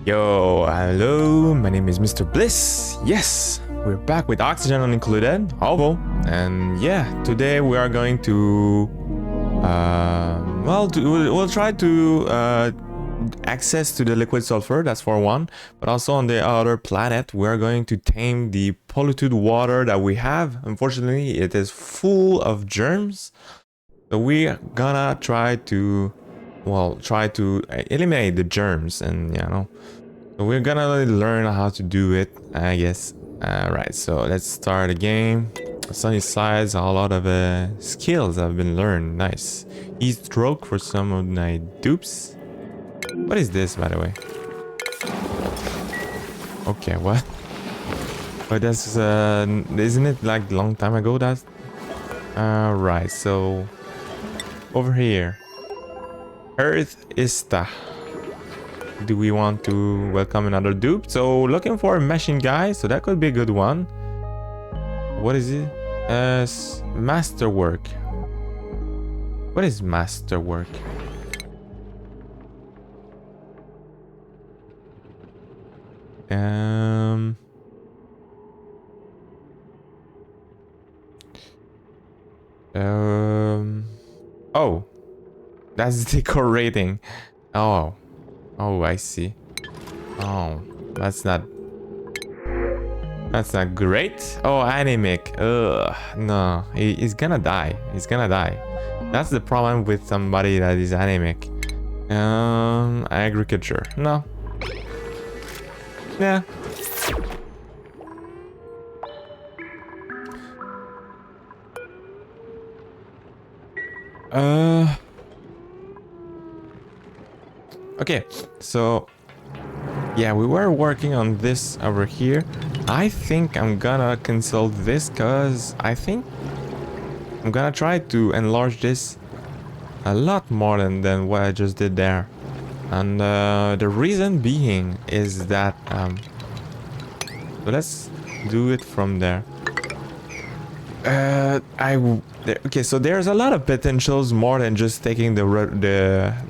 Yo, hello, my name is MisterBliss. Yes, we're back with oxygen unincluded, OVO. And yeah, today we are going to, we'll try to access to the liquid sulfur, that's for one. But also on the other planet, we are going to tame the polluted water that we have. Unfortunately, it is full of germs. So we're gonna try to eliminate the germs, and so we're gonna learn how to do it, I guess. Right, so let's start the game. Sunny sides, a lot of skills have been learned. Nice. Heat stroke for some of my dupes. What is this, by the way? Okay, what? But that's isn't it like long time ago? That right, so over here, Earth Ista. Do we want to welcome another dupe? So looking for a machine guy, so that could be a good one. What is it? Masterwork. What is masterwork? Oh, that's decorating. Oh, I see. Oh, that's not great. Oh, anemic. Ugh, no, he's gonna die. That's the problem with somebody that is anemic. Agriculture. No. Yeah. Okay, so yeah, we were working on this over here. I think I'm gonna consult this because I think I'm gonna try to enlarge this a lot more than what I just did there. And the reason being is that so let's do it from there. Okay, so there's a lot of potentials more than just taking the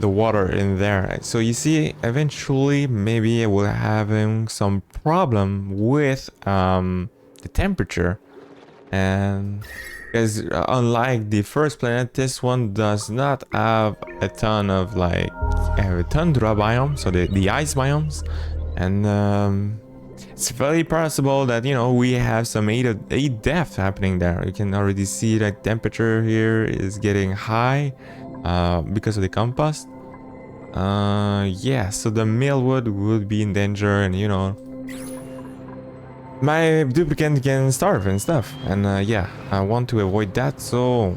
water in there. So you see, eventually maybe I will having some problem with the temperature, and because unlike the first planet, this one does not have a ton of like a tundra biome, so the ice biomes, and it's very possible that we have some heat death happening there. You can already see that temperature here is getting high because of the compost. Yeah, so the mealwood would be in danger, and my duplicant can starve and stuff, and yeah, I want to avoid that. So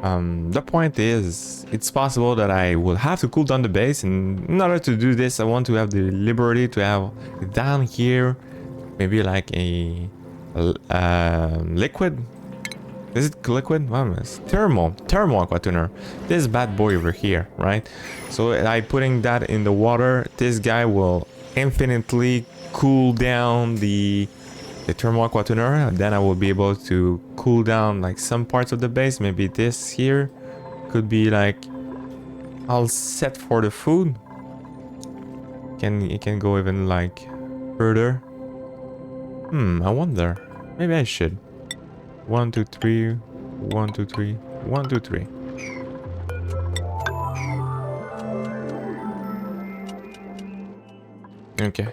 the point is, it's possible that I will have to cool down the base, and in order to do this, I want to have the liberty to have down here maybe like a liquid. Is it liquid? It's thermal aqua tuner. This bad boy over here, right? So I putting that in the water, this guy will infinitely cool down the thermal aqua tuner, and then I will be able to cool down like some parts of the base. Maybe this here could be like all set for the food. It can go even like further. I wonder. Maybe I should. 1 2 3 1 2 3 1 2 3. Okay.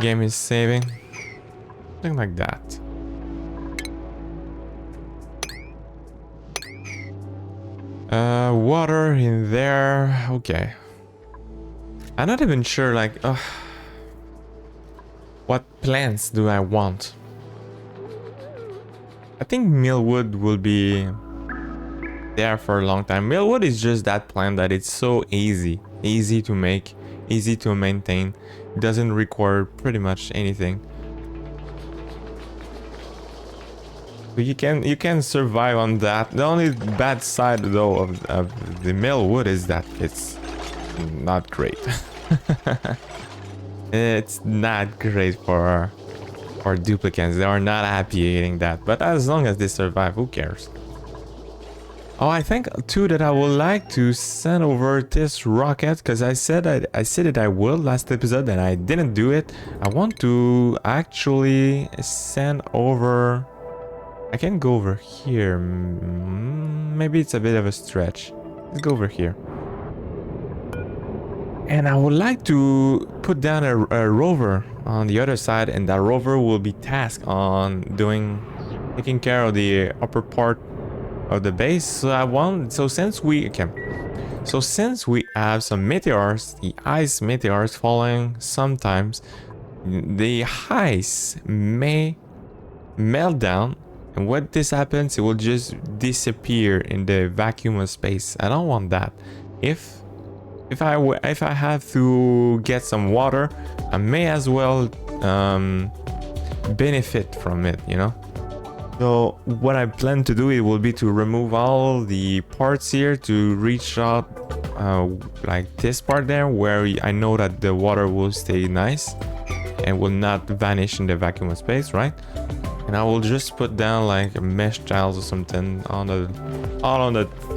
Game is saving. Something like that. Water in there. Okay. I'm not even sure like what plants do I want. I think mealwood will be there for a long time. Mealwood is just that plant that it's so easy to make, easy to maintain. It doesn't require pretty much anything. So you can survive on that. The only bad side though of the mealwood is that it's not great. It's not great for duplicants. They are not happy eating that, but as long as they survive, who cares? Oh, I think too that I would like to send over this rocket because I said that I will last episode and I didn't do it. I want to actually send over. I can go over here. Maybe it's a bit of a stretch. Let's go over here. And I would like to put down a rover on the other side, and that rover will be tasked on taking care of the upper part of the base. So since we have some meteors, the ice meteors falling sometimes, the ice may melt down, and when this happens, it will just disappear in the vacuum of space. I don't want that. If I have to get some water, I may as well benefit from it, you know. So what I plan to do, it will be to remove all the parts here to reach out like this part there, where I know that the water will stay nice and will not vanish in the vacuum of space, right? And I will just put down like mesh tiles or something on the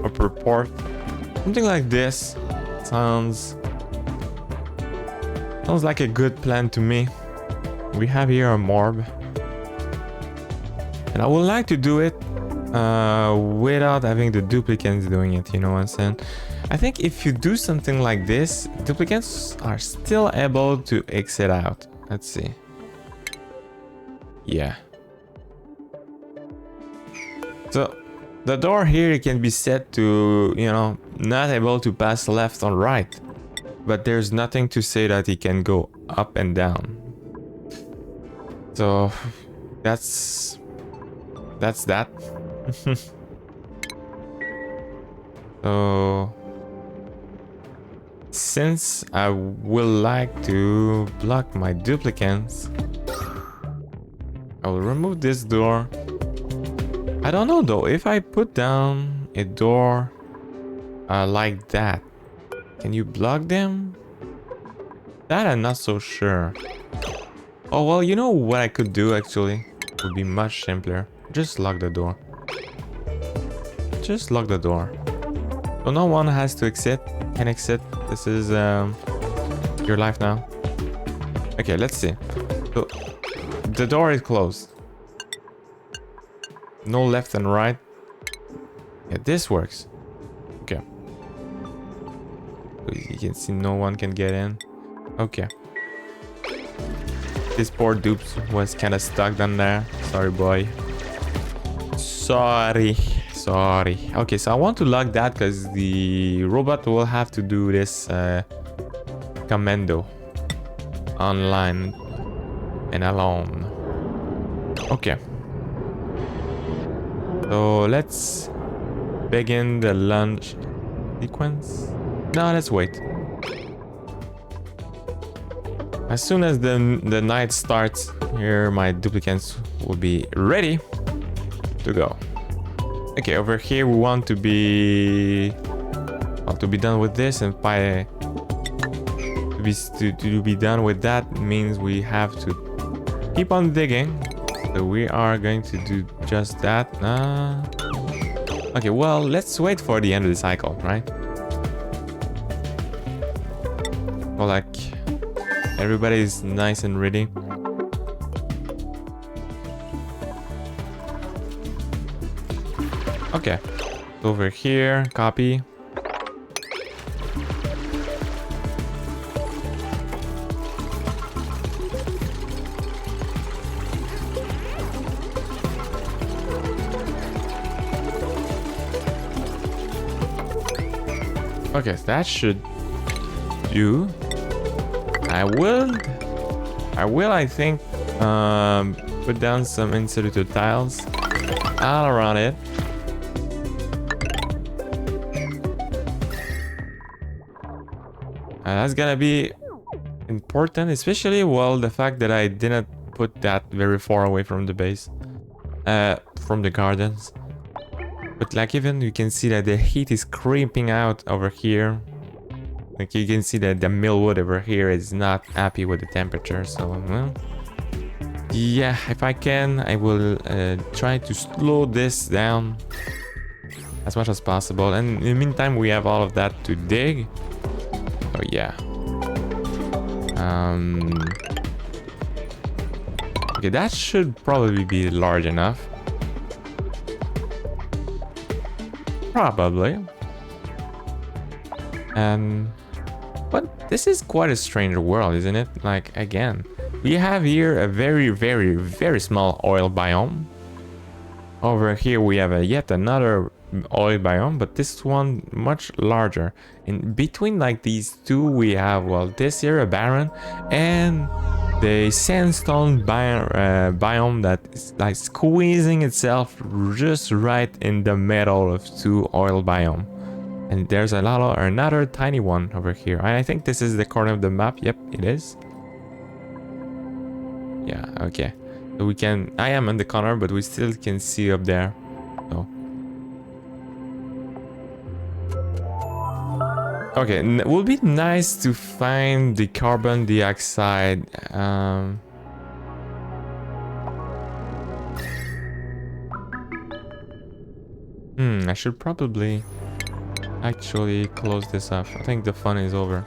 upper part, something like this. Sounds like a good plan to me. We have here a morb, and I would like to do it without having the duplicants doing it, you know what I'm saying? I think if you do something like this, duplicants are still able to exit out. Let's see. Yeah. So the door here can be set to, you know, not able to pass left or right, but there's nothing to say that he can go up and down. So that's that. So since I will like to block my duplicants, I will remove this door. I don't know though, if I put down a door like that, can you block them? That I'm not so sure. Oh well, you know what I could do actually? It would be much simpler. Just lock the door. Just lock the door. So no one has to can exit. This is your life now. Okay, let's see. So the door is closed. No left and right. Yeah, this works. Okay. You can see no one can get in. Okay. This poor dupes was kind of stuck down there. Sorry, boy. Sorry. Okay, so I want to lock that because the robot will have to do this commando online and alone. Okay. So let's begin the launch sequence. No, let's wait. As soon as the night starts, here my duplicants will be ready to go. Okay, over here we want to be done with this, and to be done with that means we have to keep on digging. So we are going to do just that. Okay, well, let's wait for the end of the cycle, right? Well, like everybody's nice and ready. Okay, over here, copy. Okay, so that should do. I think, put down some insulated tiles all around it. That's gonna be important, especially, well, the fact that I didn't put that very far away from the base, from the gardens. But like, even you can see that the heat is creeping out over here. Like, you can see that the millwood over here is not happy with the temperature. So, well, yeah, if I can, I will try to slow this down. as much as possible. And in the meantime, we have all of that to dig. Oh yeah. Okay, that should probably be large enough. Probably. But this is quite a strange world, isn't it? Like, again, we have here a very, very, very small oil biome. Over here we have yet another oil biome, but this one much larger. In between like these two we have, well, this here a barren and the sandstone biome that is like squeezing itself just right in the middle of two oil biome. And there's another tiny one over here. I think this is the corner of the map. Yep, it is. Yeah, okay. So we can... I am in the corner, but we still can see up there. So. Okay, it would be nice to find the carbon dioxide. I should probably actually close this off. I think the fun is over.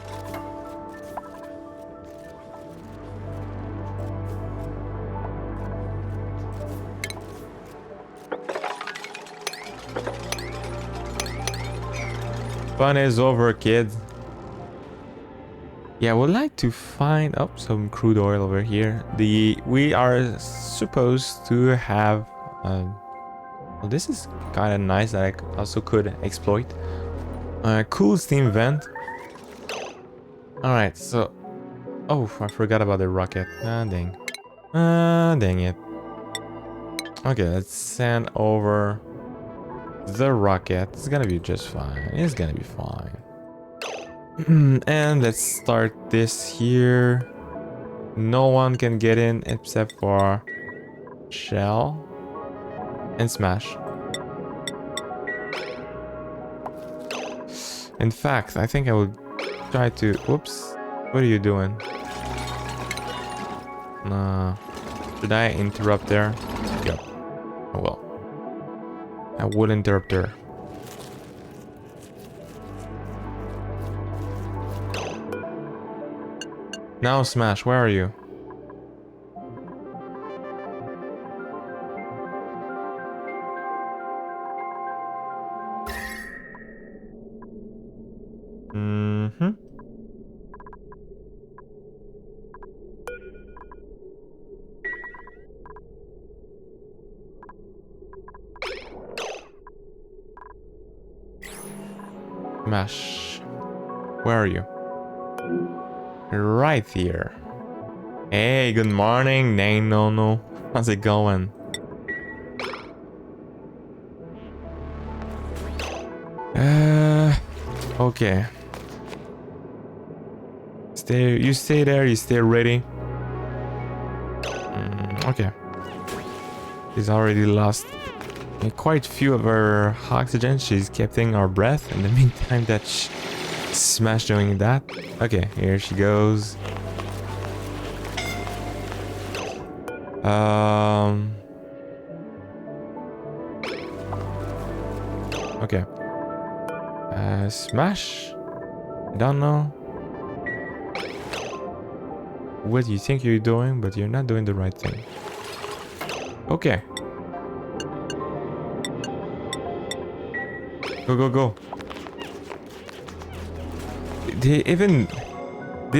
Fun is over, kids. Yeah, I would like to find some crude oil over here. We are supposed to have well, this is kind of nice that I also could exploit. Cool steam vent. Alright, so... Oh, I forgot about the rocket. Ah, dang. Ah, dang it. Okay, let's send over the rocket. It's gonna be just fine. It's gonna be fine. And let's start this here. No one can get in except for Shell and Smash. In fact, I think I will try to... Whoops. What are you doing? Should I interrupt there? Yep. Oh well. I would interrupt her. Now Smash, where are you? Smash. Where are you? Right here. Hey, good morning, no. How's it going? Okay. You stay there, you stay ready. Okay. She's already lost quite few of her oxygen. She's keeping our breath in the meantime that Smash doing that. Okay, here she goes. Okay. Smash? I don't know what you think you're doing, but you're not doing the right thing. Okay. Go. They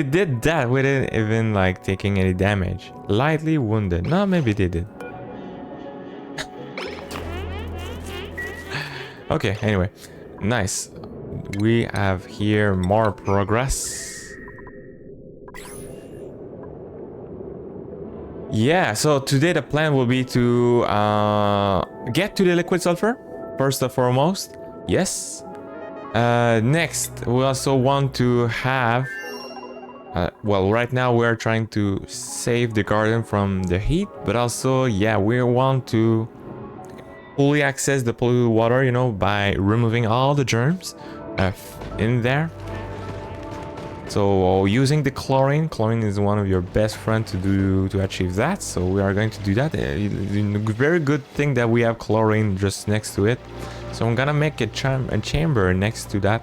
did that without even like taking any damage. Lightly wounded. No, maybe they did. Okay, anyway. Nice. We have here more progress. Yeah, so today the plan will be to get to the liquid sulfur, first and foremost. Yes. Next, we also want to have... well, right now we're trying to save the garden from the heat, but also, yeah, we want to fully access the polluted water, you know, by removing all the germs in there. So using the chlorine is one of your best friends to achieve that. So we are going to do that. Very good thing that we have chlorine just next to it. So I'm gonna make a chamber next to that,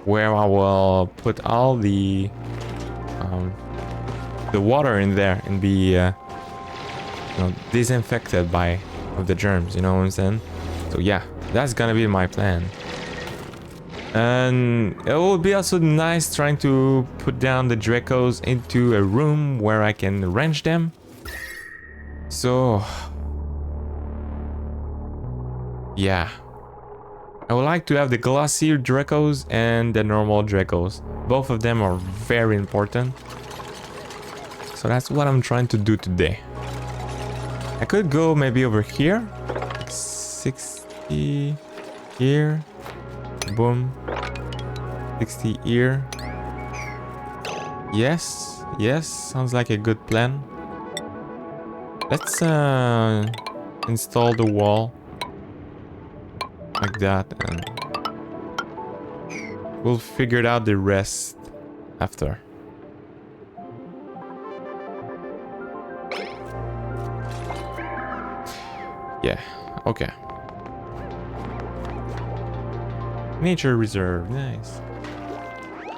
where I will put all the water in there and be disinfected by the germs. You know what I'm saying? So yeah, that's gonna be my plan. And it would be also nice trying to put down the Dracos into a room where I can wrench them. So yeah, I would like to have the glossy Dracos and the normal Dracos. Both of them are very important. So that's what I'm trying to do today. I could go maybe over here, like 60 here. Boom. 60 here. Yes, yes, sounds like a good plan. Let's install the wall like that, and we'll figure out the rest after. Yeah, okay. Nature reserve, nice.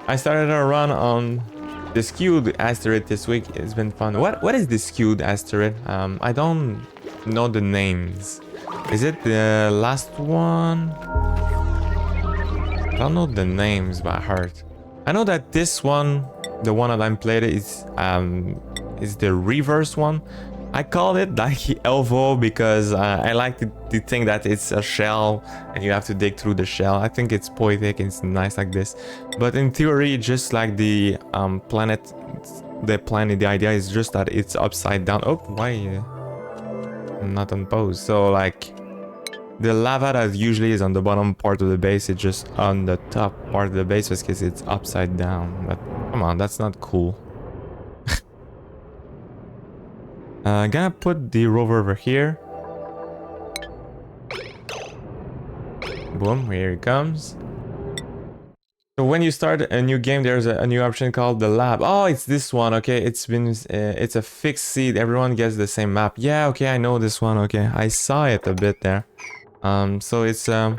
I started a run on the skewed asteroid this week. It's been fun. What is the skewed asteroid? I don't know the names. Is it the last one? I don't know the names by heart. I know that this one, the one that I'm playing, is the reverse one. I call it like OVO because I like to think that it's a shell and you have to dig through the shell. I think it's poetic and it's nice like this. But in theory, just like the planet, the idea is just that it's upside down. Oh, why? I'm not on pose. So like the lava that usually is on the bottom part of the base, it's just on the top part of the base because it's upside down. But come on, that's not cool. Gonna put the rover over here. Boom, here it comes. So when you start a new game, there's a new option called the lab. Oh, it's this one. Okay, it's a fixed seed. Everyone gets the same map. Yeah, okay, I know this one. Okay, I saw it a bit there. So it's a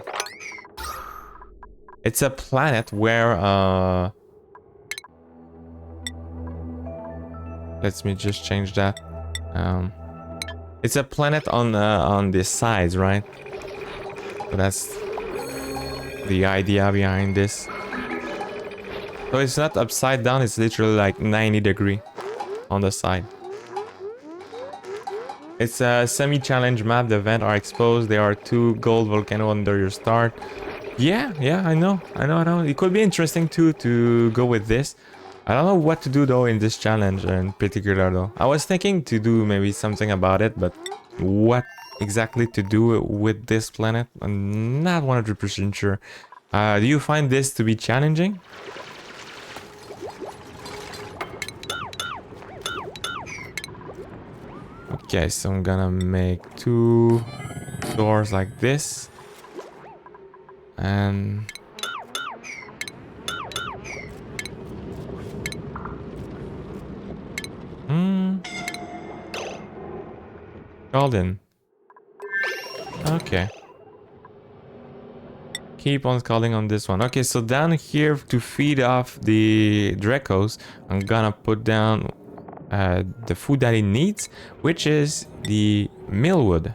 planet where let me just change that. It's a planet on the sides, right? So that's the idea behind this. So it's not upside down, it's literally like 90 degree on the side. It's a semi-challenge map. The vents are exposed. There are 2 gold volcanoes under your start. Yeah, I know. It could be interesting too to go with this. I don't know what to do though in this challenge in particular though. I was thinking to do maybe something about it, but what exactly to do with this planet? I'm not 100% sure. Do you find this to be challenging? Okay, so I'm gonna make 2 doors like this. And golden. Okay. Keep on scalding on this one. Okay, so down here to feed off the Dracos, I'm gonna put down the food that it needs, which is the millwood.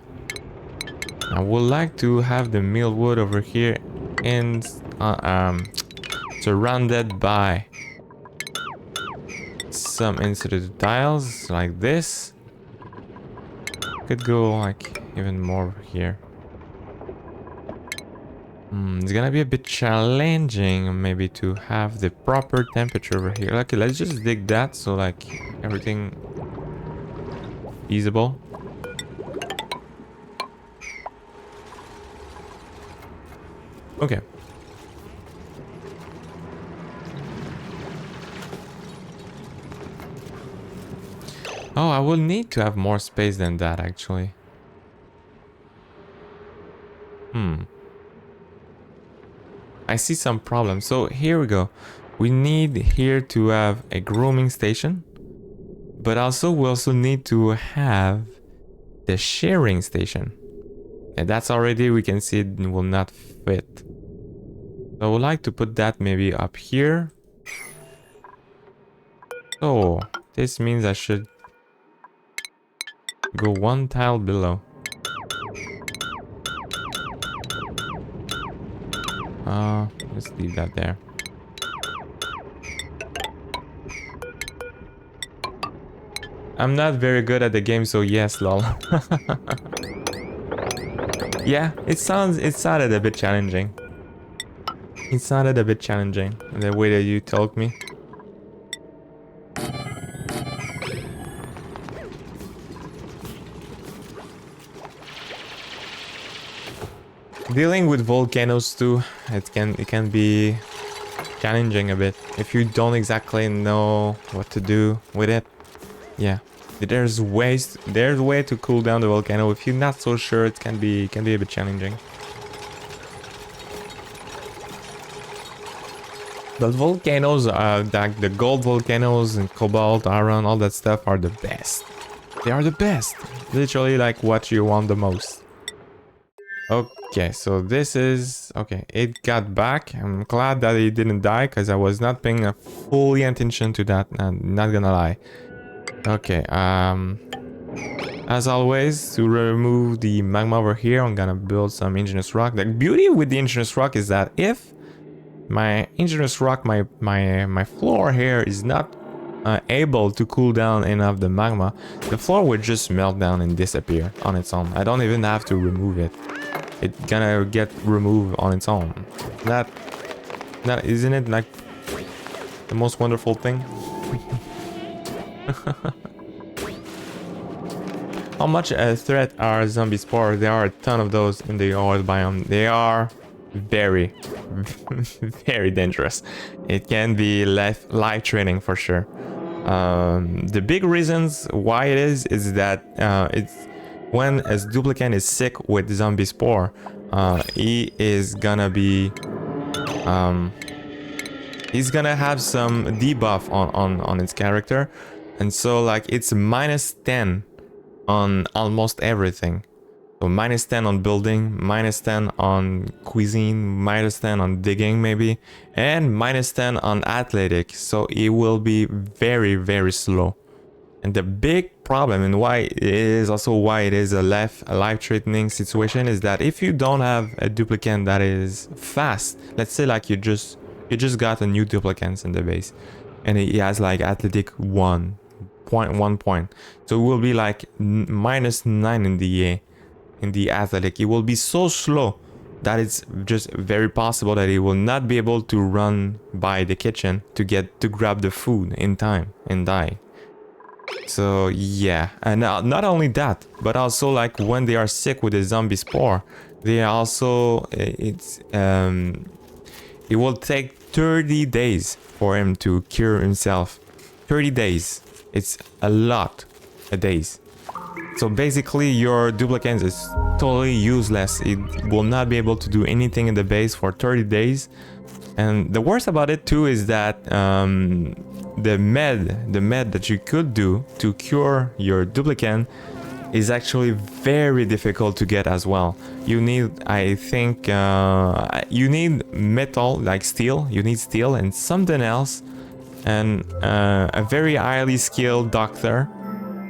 I would like to have the millwood over here and surrounded by some inserted tiles like this. Could go like even more here. It's gonna be a bit challenging maybe to have the proper temperature over here. Okay, let's just dig that so like everything feasible. Okay. Oh, I will need to have more space than that actually. I see some problems. So here we go. We need here to have a grooming station, but also we also need to have the sharing station. And that's already, we can see it will not fit. So I would like to put that maybe up here. So this means I should go one tile below. Let's leave that there. I'm not very good at the game, so yes, lol. Yeah, it sounded a bit challenging. It sounded a bit challenging, the way that you told me. Dealing with volcanoes too, it can be challenging a bit if you don't exactly know what to do with it. Yeah, there's way to cool down the volcano. If you're not so sure, it can be a bit challenging. But volcanoes, like the gold volcanoes and cobalt, iron, all that stuff are the best. They are the best. Literally like what you want the most. Okay, so this is... Okay, it got back. I'm glad that it didn't die because I was not paying a fully attention to that. I'm not gonna lie. Okay, as always, to remove the magma over here, I'm gonna build some indigenous rock. The beauty with the indigenous rock is that if my indigenous rock, my floor here is not able to cool down enough the magma, the floor would just melt down and disappear on its own. I don't even have to remove it. It's gonna get removed on its own. That isn't it like the most wonderful thing? How much a threat are zombie spores? There are a ton of those in the oil biome. They are very, very dangerous. It can be life-threatening for sure. The big reasons why it is that it's when a duplicant is sick with zombie spore, he is gonna be he's gonna have some debuff on its character, and so like it's -10 on almost everything. So -10 on building, -10 on cuisine, -10 on digging maybe, and -10 on athletic. So it will be very, very slow. And the big problem, and why it is also why it is a life-threatening situation, is that if you don't have a duplicant that is fast, let's say like you just got a new duplicant in the base, and he has like athletic 1 point, so it will be like -9 in the athletic. It will be so slow that it's just very possible that it will not be able to run by the kitchen to grab the food in time and die. So yeah, and not only that, but also like when they are sick with the zombie spore, they also it will take 30 days for him to cure himself. 30 days. It's a lot of days. So basically your duplicant is totally useless. It will not be able to do anything in the base for 30 days. And the worst about it too is that the med that you could do to cure your duplicant is actually very difficult to get as well. You need, I think, you need metal, like steel. You need steel and something else, and a very highly skilled doctor,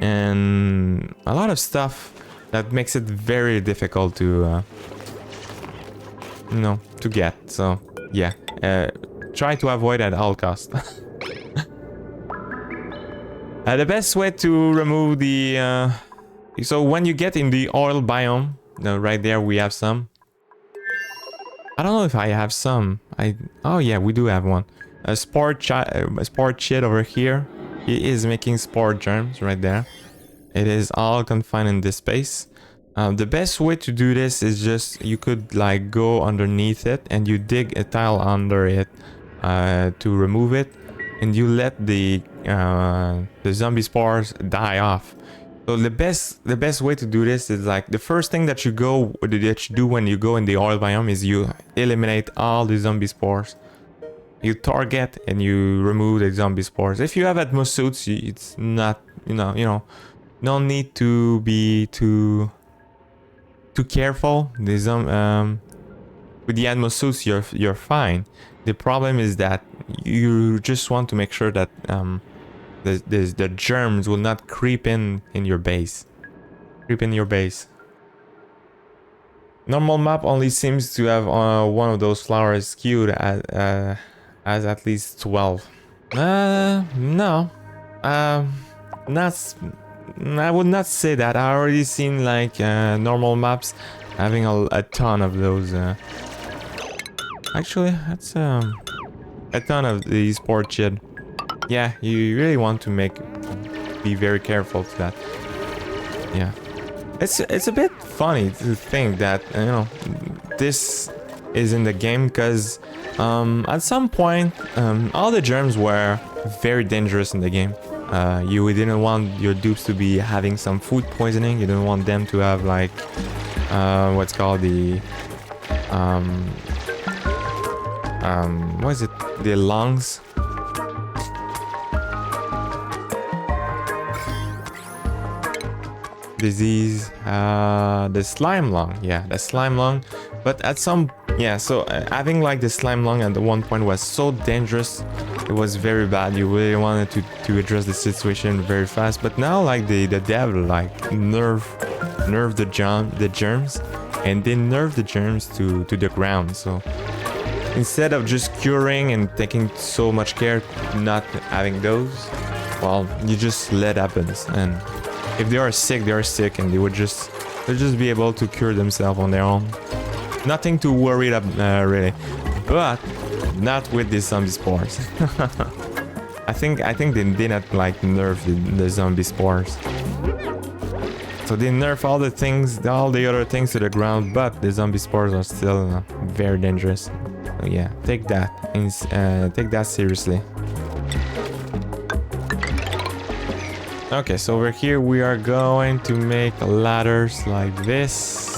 and a lot of stuff that makes it very difficult to, to get. So yeah, try to avoid at all costs. The best way to remove the so when you get in the oil biome, right there we have some. I don't know if I have some. Oh yeah, we do have one. A spore chit over here. He is making spore germs right there. It is all confined in this space. The best way to do this is just you could like go underneath it and you dig a tile under it to remove it, and you let the zombie spores die off. So the best way to do this is like the first thing that you do when you go in the oil biome is you eliminate all the zombie spores. You target and you remove the zombie spores. If you have atmo suits, it's not, you know, no need to be too careful. With the atmo suits, you're fine. The problem is that you just want to make sure that the germs will not creep in your base. Normal map only seems to have one of those flowers skewed as at least 12. No. I would not say that. I already seen like normal maps having a ton of those. Actually, that's a ton of these port shit. Yeah, you really want to be very careful to that. Yeah, it's a bit funny to think that this is in the game because at some point all the germs were very dangerous in the game. You didn't want your dupes to be having some food poisoning. You didn't want them to have like what's called the what is it? The lungs. Disease, the slime lung. Yeah, the slime lung. But at some, yeah, so having like the slime lung at one point was so dangerous. It was very bad. You really wanted to address the situation very fast. But now like the dev like nerf the germs, and they nerf the germs to the ground. So instead of just curing and taking so much care not having those, well, you just let happens. And if they are sick, and they'll just be able to cure themselves on their own. Nothing to worry about really, but not with the zombie spores. I think they didn't like nerf the zombie spores. So they nerf all the other things to the ground, but the zombie spores are still very dangerous. So yeah, take that seriously. Okay, so over here we are going to make ladders like this.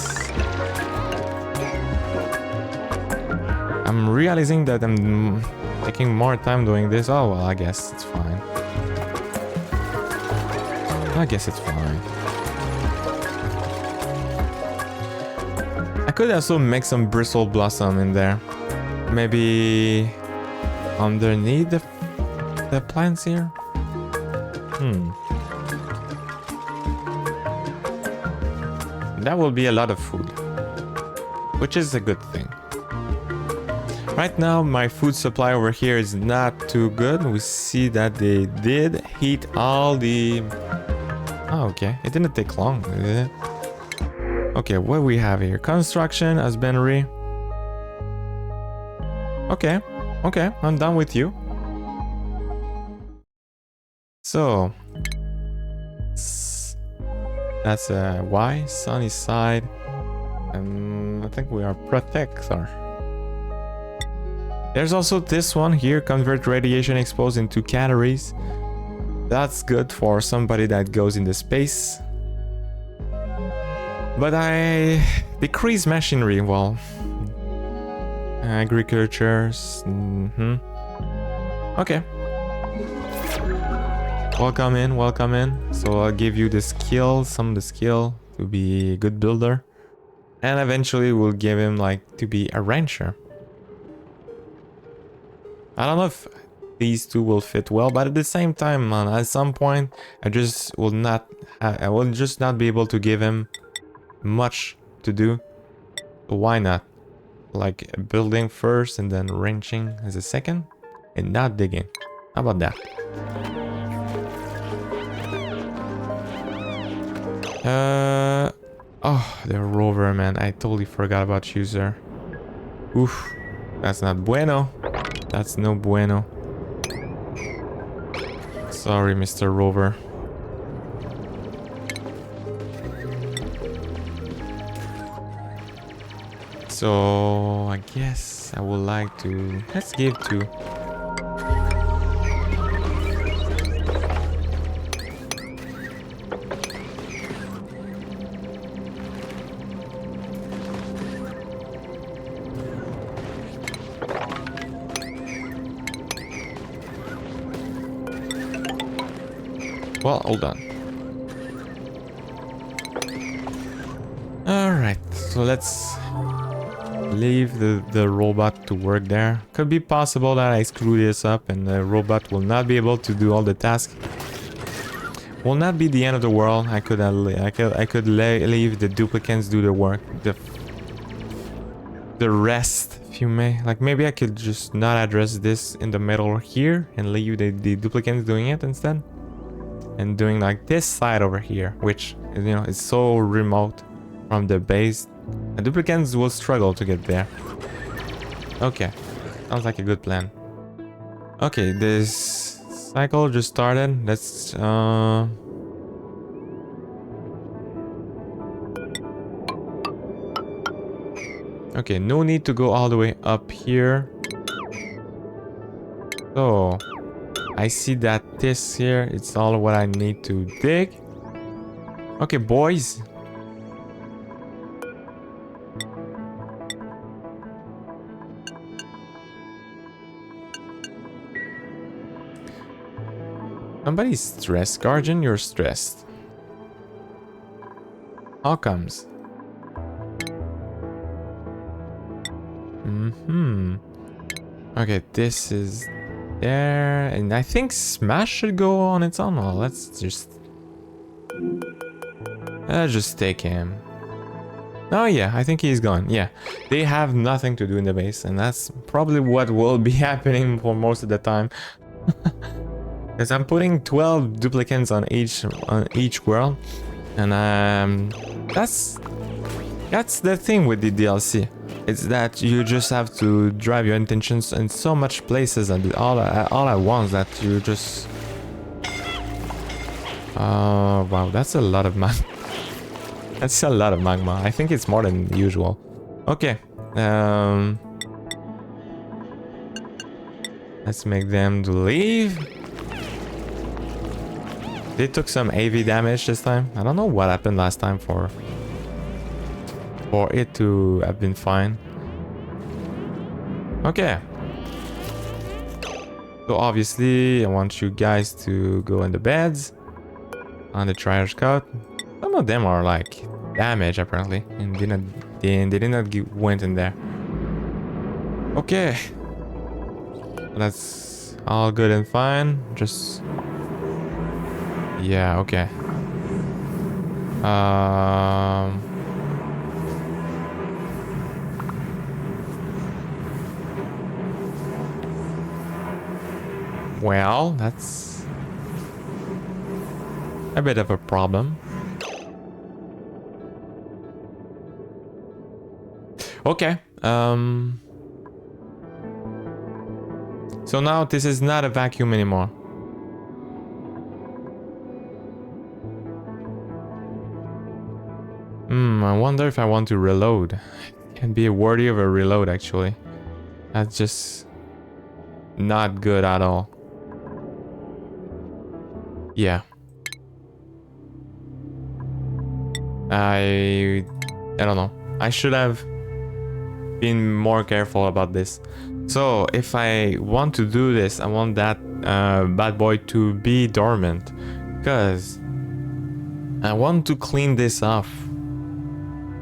I'm realizing that I'm taking more time doing this. Oh well, I guess it's fine. I could also make some bristle blossom in there. Maybe underneath the plants here. That will be a lot of food, which is a good thing. Right now, my food supply over here is not too good. We see that they did heat all the... Oh, okay. It didn't take long, did it? Okay, what we have here? Construction, husbandry. Okay, I'm done with you. So... That's Y, sunny side. I think we are protector. There's also this one here, convert radiation exposed into calories. That's good for somebody that goes into space. But I decrease machinery, well, agricultures. Okay. Welcome in. So I'll give you the skill, some of the skill to be a good builder. And eventually we'll give him like to be a rancher. I don't know if these two will fit well, but at the same time, man, at some point I will just not be able to give him much to do. So why not? Like building first and then ranching as a second and not digging. How about that? Oh, the rover, man. I totally forgot about you, sir. Oof. That's not bueno. That's no bueno. Sorry, Mr. Rover. So, I guess I would like to... Let's give to... Well, hold on. Alright, so let's leave the robot to work there. Could be possible that I screw this up and the robot will not be able to do all the tasks. Will not be the end of the world. I could leave the duplicants do the work. The rest, if you may. Like maybe I could just not address this in the middle here and leave the duplicants doing it instead. And doing like this side over here, which, you know, is so remote from the base. The duplicants will struggle to get there. Okay, sounds like a good plan. Okay, this cycle just started. Let's okay, no need to go all the way up here. So I see that this here, it's all what I need to dig. Okay, boys. Somebody's stressed. Guardian, you're stressed. How comes? Okay, this is there. And I think Smash should go on its own. Well, let's just take him. Oh yeah, I think he's gone. Yeah, they have nothing to do in the base. And that's probably what will be happening for most of the time. Because I'm putting 12 duplicants on each world, and that's the thing with the DLC. It's that you just have to drive your intentions in so much places and all at once that you just. Wow, that's a lot of magma. That's a lot of magma. I think it's more than usual. Okay. Let's make them leave. They took some AV damage this time. I don't know what happened last time for it to have been fine. Okay. So obviously I want you guys to go in the beds on the Trier Scout. Some of them are like damaged apparently and they did not went in there. Okay. That's all good and fine. Just yeah, okay. Well, that's a bit of a problem. Okay. So now this is not a vacuum anymore. I wonder if I want to reload. It can be worthy of a reload actually. That's just not good at all. Yeah. I don't know. I should have been more careful about this. So if I want to do this, I want that bad boy to be dormant, because I want to clean this off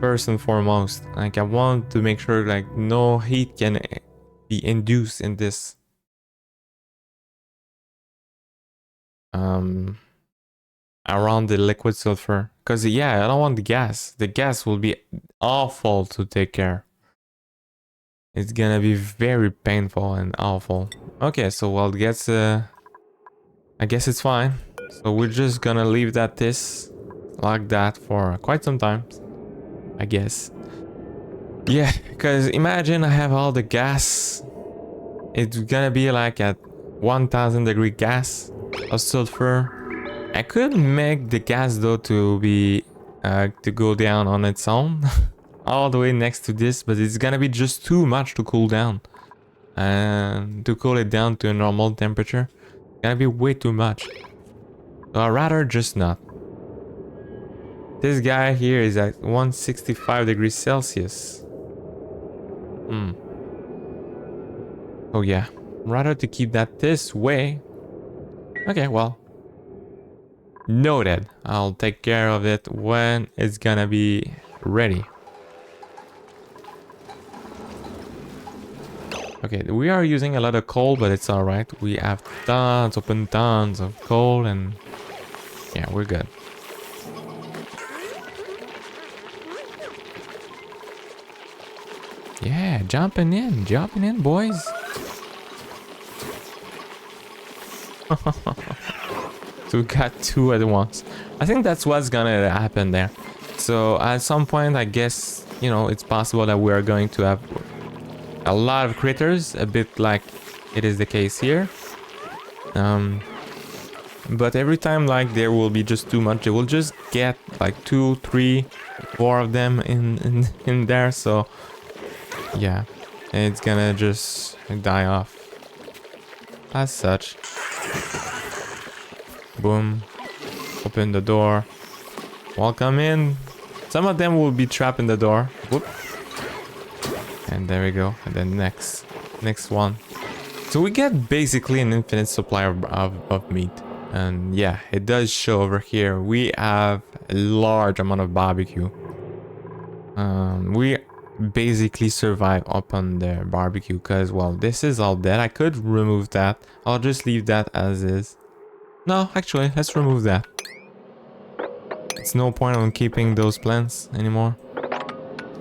first and foremost. Like I want to make sure like no heat can be induced in this around the liquid sulfur, because yeah, I don't want the gas. The gas will be awful to take care. It's gonna be very painful and awful. Okay, so well, I guess it's fine. So we're just gonna leave this like that for quite some time, I guess. Yeah, because imagine I have all the gas. It's gonna be like at 1000 degree gas of sulfur. I could make the gas though to be to go down on its own all the way next to this, but it's gonna be just too much to cool down, and to cool it down to a normal temperature, it's gonna be way too much. So I'd rather just not. This guy here is at 165 degrees Celsius. Oh yeah, rather to keep that this way. Okay, well, Noted. I'll take care of it when it's gonna be ready. Okay, we are using a lot of coal, but it's alright. We have tons of coal, and yeah, we're good. Yeah, jumping in, boys. So we got two at once. I think that's what's gonna happen there. So at some point, I guess, you know, it's possible that we are going to have a lot of critters, a bit like it is the case here. But every time like there will be just too much, it will just get like 2, 3, 4 of them in there. So yeah, it's gonna just die off as such. Boom. Open the door. Welcome in. Some of them will be trapped in the door. Whoop. And there we go. And then next one. So we get basically an infinite supply of meat. And yeah, it does show over here. We have a large amount of barbecue. We basically survive up on the barbecue because, well, this is all dead. I could remove that. I'll just leave that as is. No, actually, let's remove that. It's no point on keeping those plants anymore.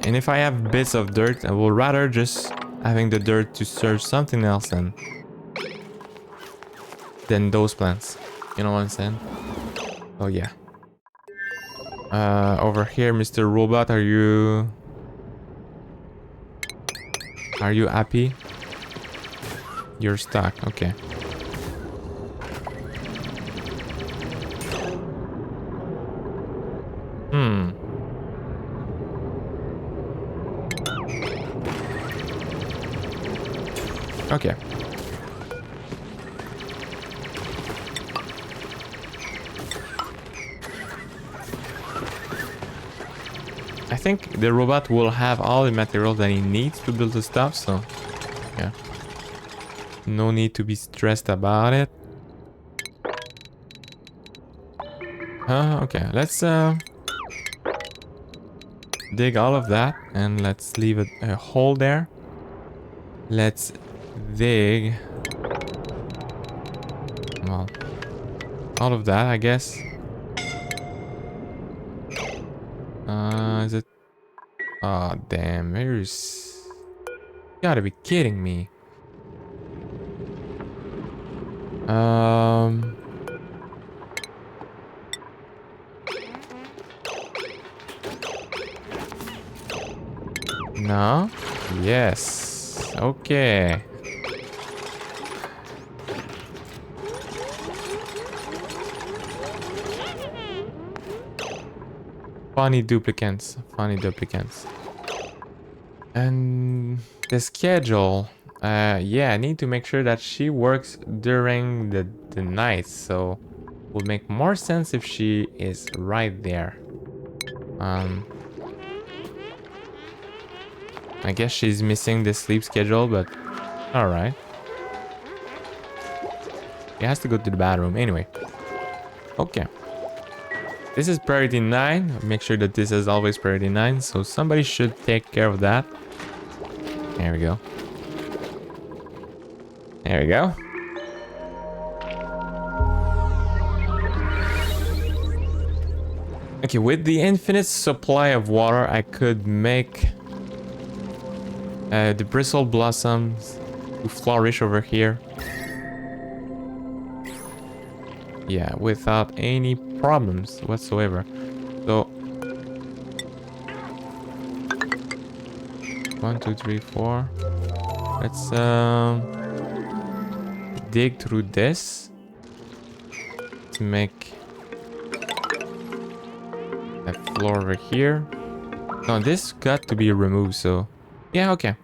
And if I have bits of dirt, I will rather just having the dirt to serve something else than those plants. You know what I'm saying? Oh yeah. Over here, Mr. Robot, are you happy? You're stuck. Okay. Okay. I think the robot will have all the material that he needs to build the stuff, so yeah. No need to be stressed about it. Okay, let's dig all of that and let's leave a hole there. Let's dig, well, all of that, I guess. Is it? Oh damn, there's, you gotta be kidding me. No. Yes. Okay. Funny duplicants. And the schedule. Yeah, I need to make sure that she works during the night. So it would make more sense if she is right there. I guess she's missing the sleep schedule, but alright. She has to go to the bathroom anyway. Okay. This is priority 9. Make sure that this is always priority 9. So somebody should take care of that. There we go. There we go. Okay, with the infinite supply of water, I could make the bristle blossoms to flourish over here. Yeah, without any problems whatsoever. So 1, 2, 3, 4. Let's dig through this to make a floor over here. No, this got to be removed, so yeah, okay.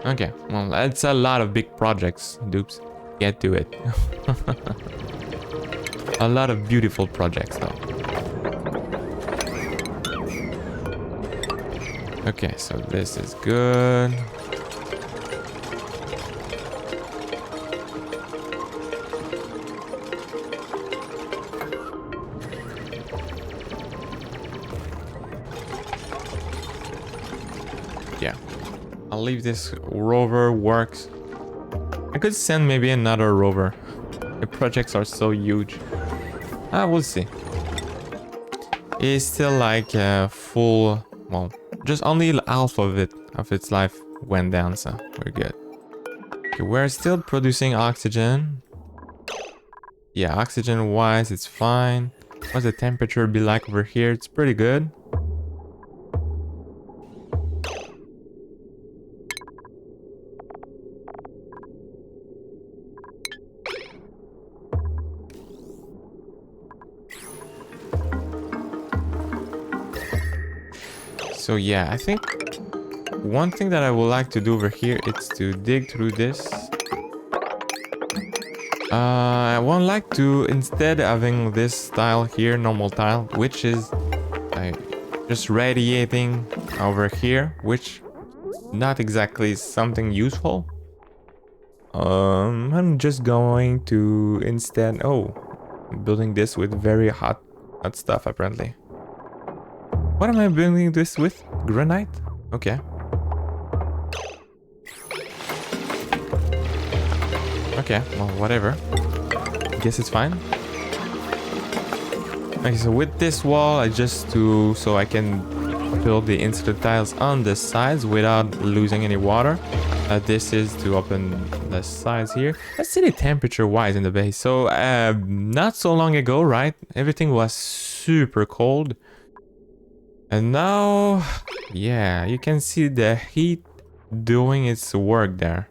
Okay, well, that's a lot of big projects, dupes. Get to it. A lot of beautiful projects, though. Okay, so this is good. Yeah, I'll leave this rover works. I could send maybe another rover. The projects are so huge. We'll see. It's still like full, well, just only half of its life went down, so we're good. Okay, we're still producing oxygen. Yeah, oxygen wise, it's fine. What's the temperature be like over here? It's pretty good. So yeah, I think one thing that I would like to do over here is to dig through this. I would like to, instead having this tile here, normal tile, which is just radiating over here, which not exactly something useful. I'm just going to instead, building this with very hot stuff apparently. What am I building this with? Granite? Okay. Okay, well, whatever. Guess it's fine. Okay, so with this wall, so I can build the insulated tiles on the sides without losing any water. This is to open the sides here. Let's see the temperature wise in the base. So, not so long ago, right? Everything was super cold. And now, yeah, you can see the heat doing its work there.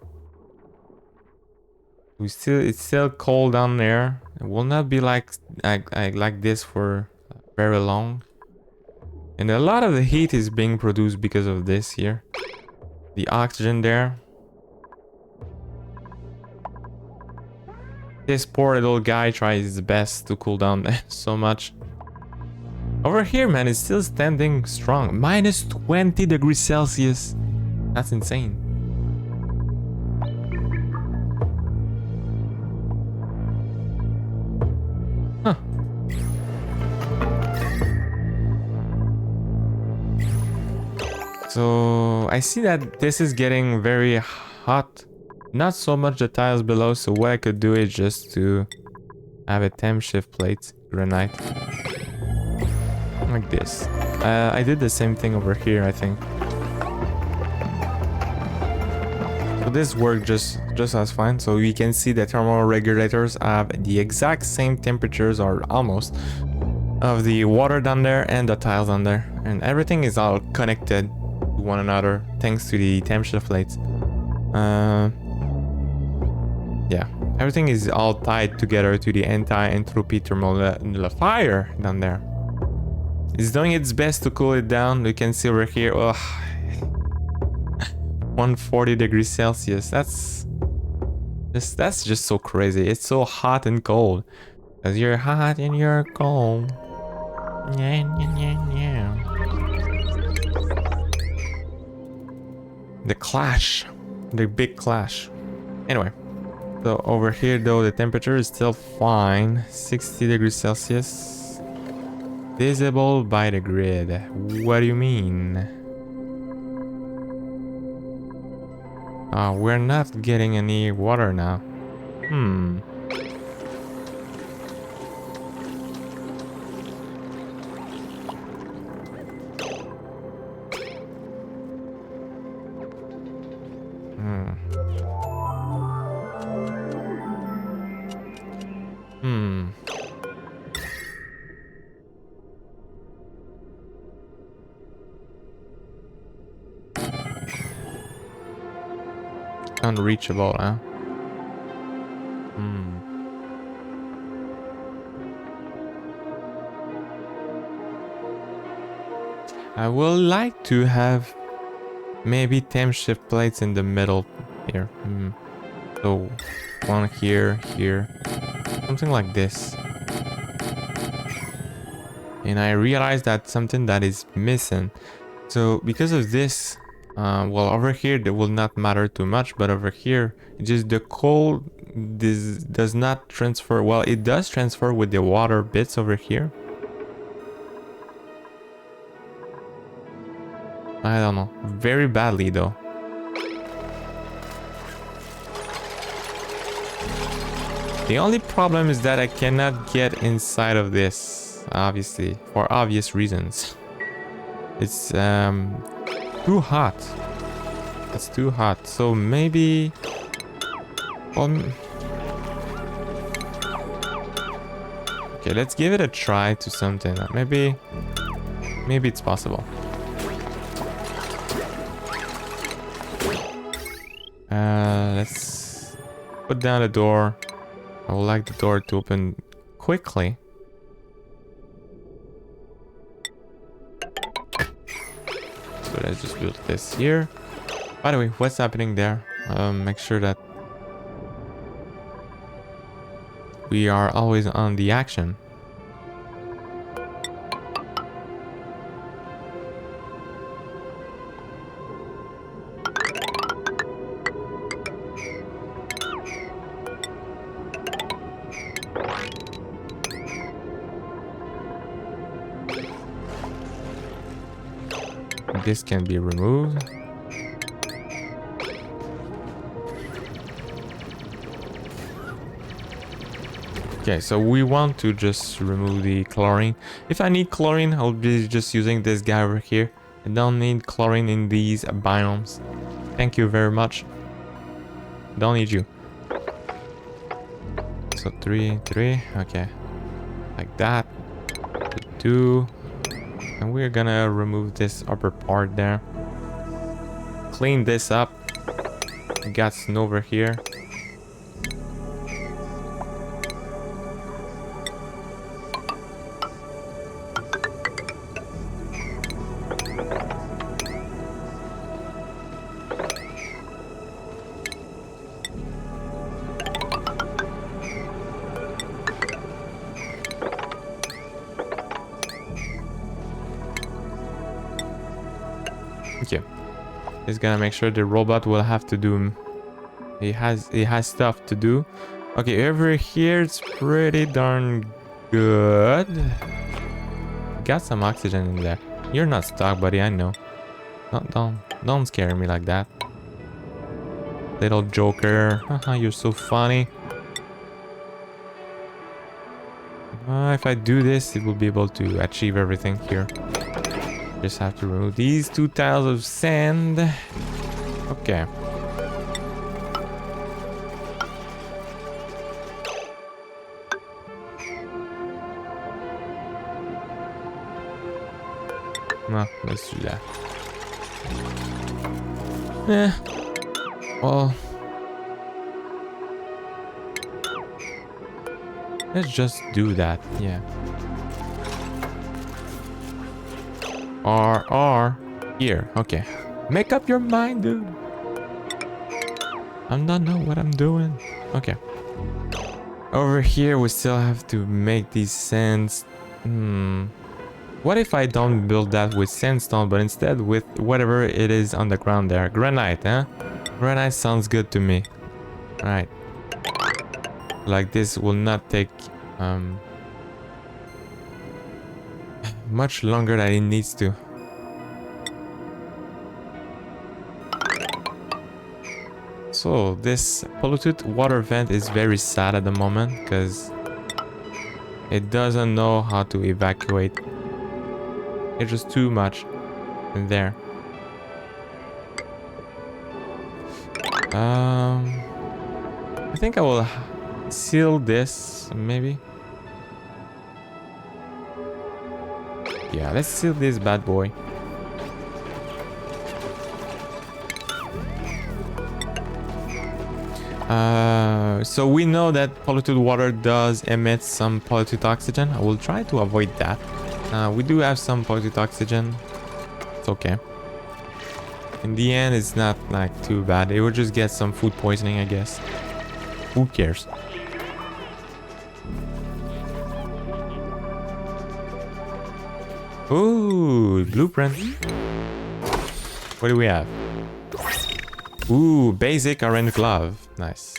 It's still cold down there. It will not be like this for very long. And a lot of the heat is being produced because of this here. The oxygen there. This poor little guy tries his best to cool down so much. Over here, man, it's still standing strong. Minus 20 degrees Celsius. That's insane. Huh. So I see that this is getting very hot. Not so much the tiles below, so what I could do is just to have a temp shift plate, granite. Like this. I did the same thing over here, I think. So this worked just as fine. So you can see the thermal regulators have the exact same temperatures, or almost, of the water down there and the tiles down there. And everything is all connected to one another thanks to the temp shift plates. Yeah, everything is all tied together to the anti-entropy thermal down there. It's doing its best to cool it down. You can see over here, 140 degrees Celsius. That's just so crazy. It's so hot and cold. Because you're hot and you're cold. Yeah. The clash. The big clash. Anyway. So over here though, the temperature is still fine. 60 degrees Celsius. Visible by the grid. What do you mean? We're not getting any water now. Unreachable, huh? I would like to have maybe temp shift plates in the middle here. So one here, something like this. And I realized that something that is missing So because of this, well, over here it will not matter too much, but over here, just the coal this does not transfer. Well, it does transfer with the water bits over here. I don't know, very badly though. The only problem is that I cannot get inside of this, obviously, for obvious reasons. It's too hot. It's too hot. So maybe okay, let's give it a try to something. Maybe it's possible. Let's put down the door. I would like the door to open quickly. So let's just build this here. By the way, what's happening there? Make sure that we are always on the action. This can be removed. Okay, so we want to just remove the chlorine. If I need chlorine, I'll be just using this guy over here. I don't need chlorine in these biomes. Thank you very much. Don't need you. So 3, okay. Like that. 2. And we're gonna remove this upper part there. Clean this up. We got snow over here. Okay, just gonna make sure the robot will have to do. He has stuff to do. Okay, over here it's pretty darn good. Got some oxygen in there. You're not stuck, buddy. I know. Don't scare me like that, little joker. You're so funny. If I do this, it will be able to achieve everything here. Just have to remove these 2 tiles of sand. Okay. No, let's do that. Well, let's just do that. Yeah. R here. Okay. Make up your mind, dude. I don't know what I'm doing. Okay. Over here, we still have to make these sands. What if I don't build that with sandstone, but instead with whatever it is on the ground there? Granite, huh? Granite sounds good to me. Alright. Like this will not take much longer than it needs to. So this polluted water vent is very sad at the moment because it doesn't know how to evacuate. It's just too much in there. I think I will seal this maybe. Yeah, let's seal this bad boy. So we know that polluted water does emit some polluted oxygen. I will try to avoid that. We do have some polluted oxygen. It's okay. In the end, it's not like too bad. It will just get some food poisoning, I guess. Who cares? Ooh, blueprint. What do we have? Ooh, basic orange glove. Nice.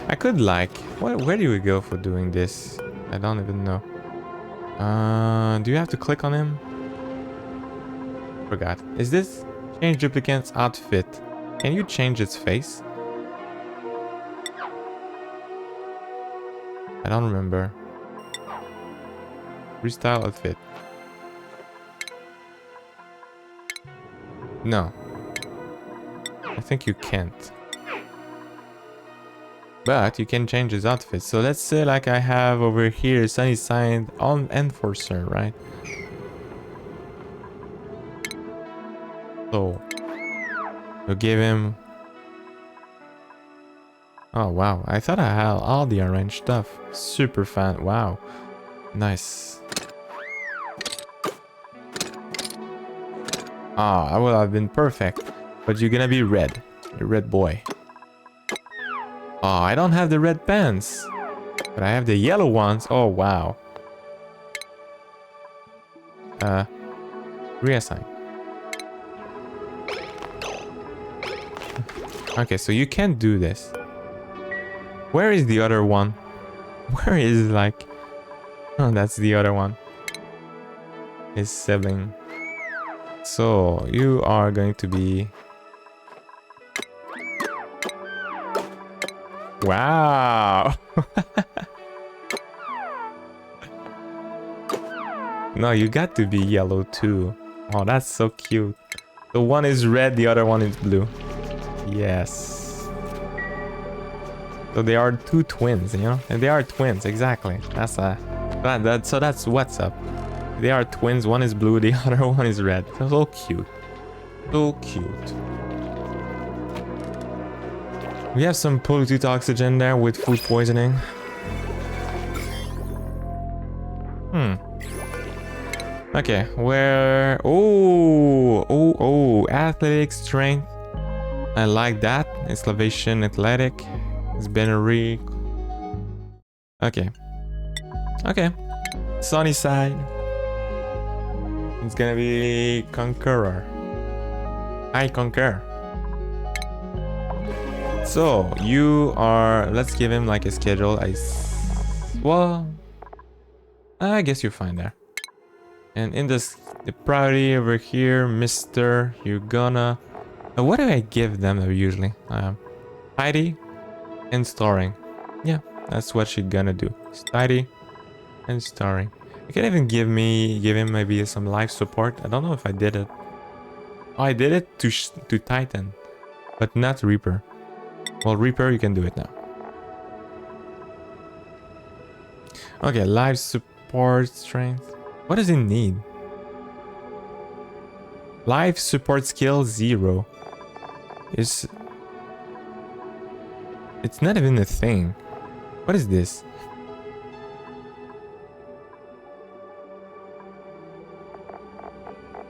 I could like... Where do we go for doing this? I don't even know. Do you have to click on him? Forgot. Is this change duplicant's outfit? Can you change its face? I don't remember. Restyle outfit. No. I think you can't. But you can change his outfit. So let's say like I have over here sunny side on enforcer, right? So we'll give him... Oh wow, I thought I had all the orange stuff. Super fan. Wow. Nice. Ah, I would have been perfect. But you're gonna be red. The red boy. Oh, I don't have the red pants. But I have the yellow ones. Oh wow. Reassign. Okay, so you can't do this. Where is the other one? Where is like... Oh, that's the other one. His sibling. So, you are going to be... Wow! No, you got to be yellow too. Oh, that's so cute. The one is red, the other one is blue. Yes. So they are two twins, you know? And they are twins, exactly. That's so that's what's up. They are twins, one is blue, the other one is red. So cute. So cute. We have some polluted oxygen there with food poisoning. Okay, where... Oh, athletic strength. I like that. Excavation, athletic. It's binary. Okay. Okay. Sunny side. It's gonna be Conqueror. I concur. So, you are... Let's give him like a schedule. Well... I guess you're fine there. And in this... The priority over here, Mr. You're gonna... What do I give them usually? Tidy and storing. Yeah, that's what she's gonna do. Tidy and storing. You can even give him maybe some life support. I don't know if I did it. Oh, I did it to Titan, but not Reaper. Well, Reaper, you can do it now. Okay, life support strength. What does it need? Life support skill 0. It's not even a thing. What is this?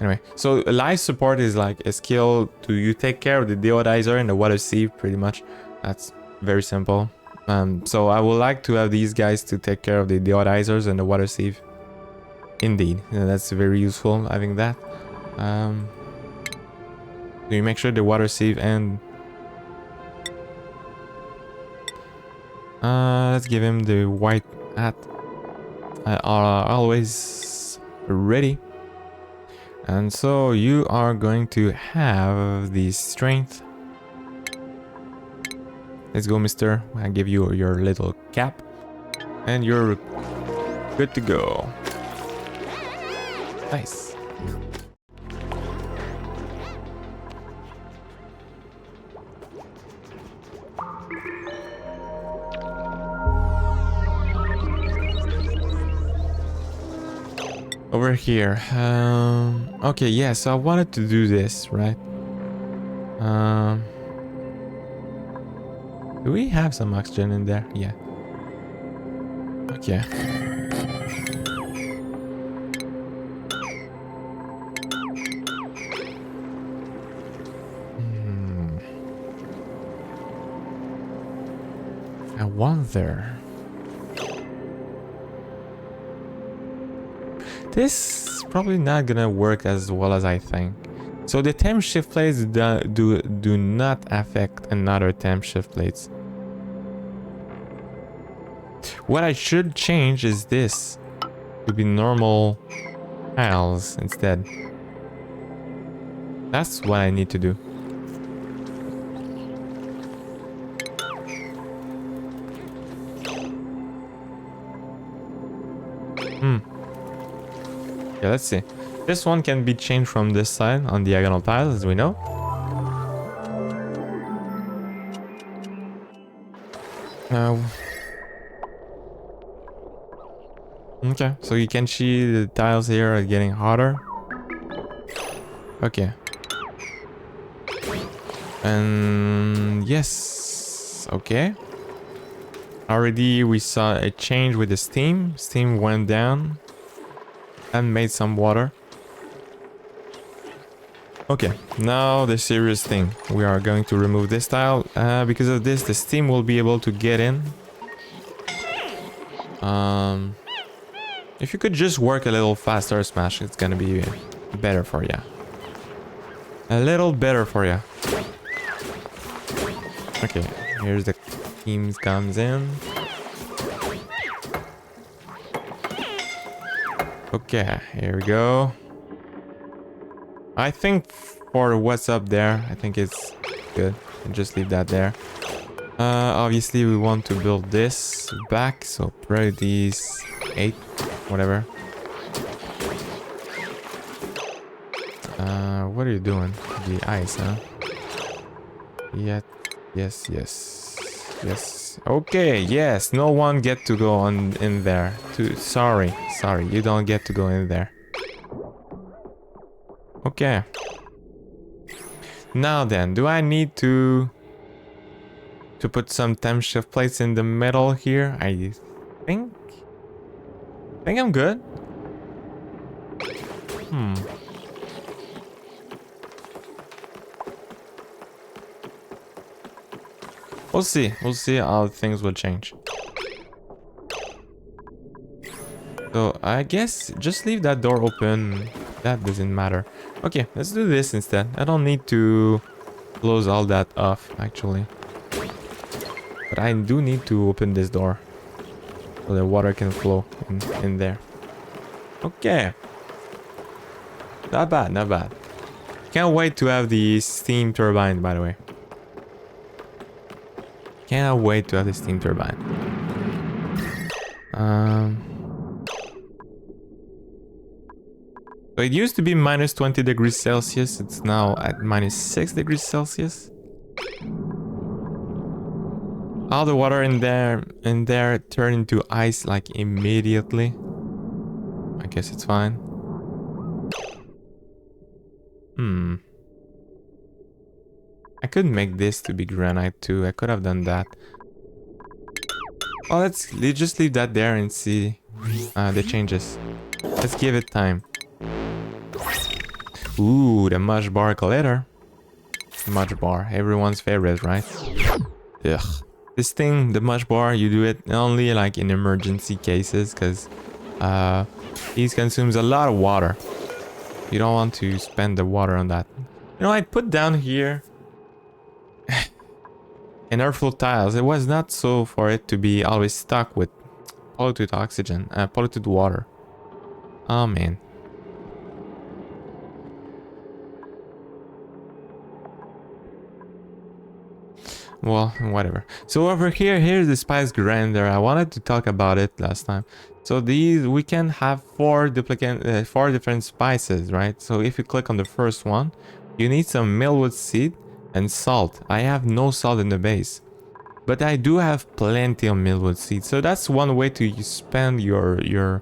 Anyway, so life support is like a skill to you take care of the deodizer and the water sieve, pretty much. That's very simple. So I would like to have these guys to take care of the deodizers and the water sieve. Indeed, yeah, that's very useful having that. Do you make sure the water sieve and... let's give him the white hat. Are always ready. And so you are going to have the strength. Let's go, mister. I'll give you your little cap. And you're good to go. Nice. Over here. Okay, yeah, so I wanted to do this, right? Do we have some oxygen in there? Yeah. Okay. I wonder. This is probably not gonna work as well as I think. So the temp shift plates do not affect another temp shift plates. What I should change is this to be normal tiles instead. That's what I need to do. Yeah, let's see. This one can be changed from this side on diagonal tiles, as we know. Okay, so you can see the tiles here are getting hotter. Okay. And yes, okay. Already we saw a change with the steam. Steam went down and made some water. Okay, now the serious thing. We are going to remove this tile. Because of this, the steam will be able to get in. If you could just work a little faster, Smash, it's gonna be better for you. A little better for you. Okay, here's the steam comes in. Okay, here we go. I think for what's up there, I think it's good. And just leave that there. Obviously we want to build this back, so priorities 8, whatever. What are you doing? The ice, huh? Yeah, yes. Okay, yes, no one get to go on in there. Sorry, you don't get to go in there. Okay. Now then, do I need to put some temp shift plates in the middle here? I think I'm good. We'll see how things will change. So I guess just leave that door open. That doesn't matter. Okay, let's do this instead. I don't need to close all that off actually. But I do need to open this door so the water can flow in there. Okay. Not bad. Can't wait to have the steam turbine, by the way. Can't wait to have the steam turbine. So it used to be minus 20 degrees Celsius. It's now at minus 6 degrees Celsius. All the water in there turned into ice like immediately. I guess it's fine. I could make this to be granite too. I could have done that. Oh, let's just leave that there and see the changes. Let's give it time. Ooh, the mush bar glitter. Mush bar, everyone's favorite, right? Ugh. This thing, the mush bar, you do it only like in emergency cases, because these consumes a lot of water. You don't want to spend the water on that. You know, I put down here in earthful tiles. It was not so for it to be always stuck with polluted oxygen, polluted water. Oh man. Well, whatever. So over here's the spice grinder. I wanted to talk about it last time. So these, we can have 4 different spices, right? So if you click on the first one, you need some millwood seed and salt. I have no salt in the base, but I do have plenty of millwood seeds. So that's one way to spend your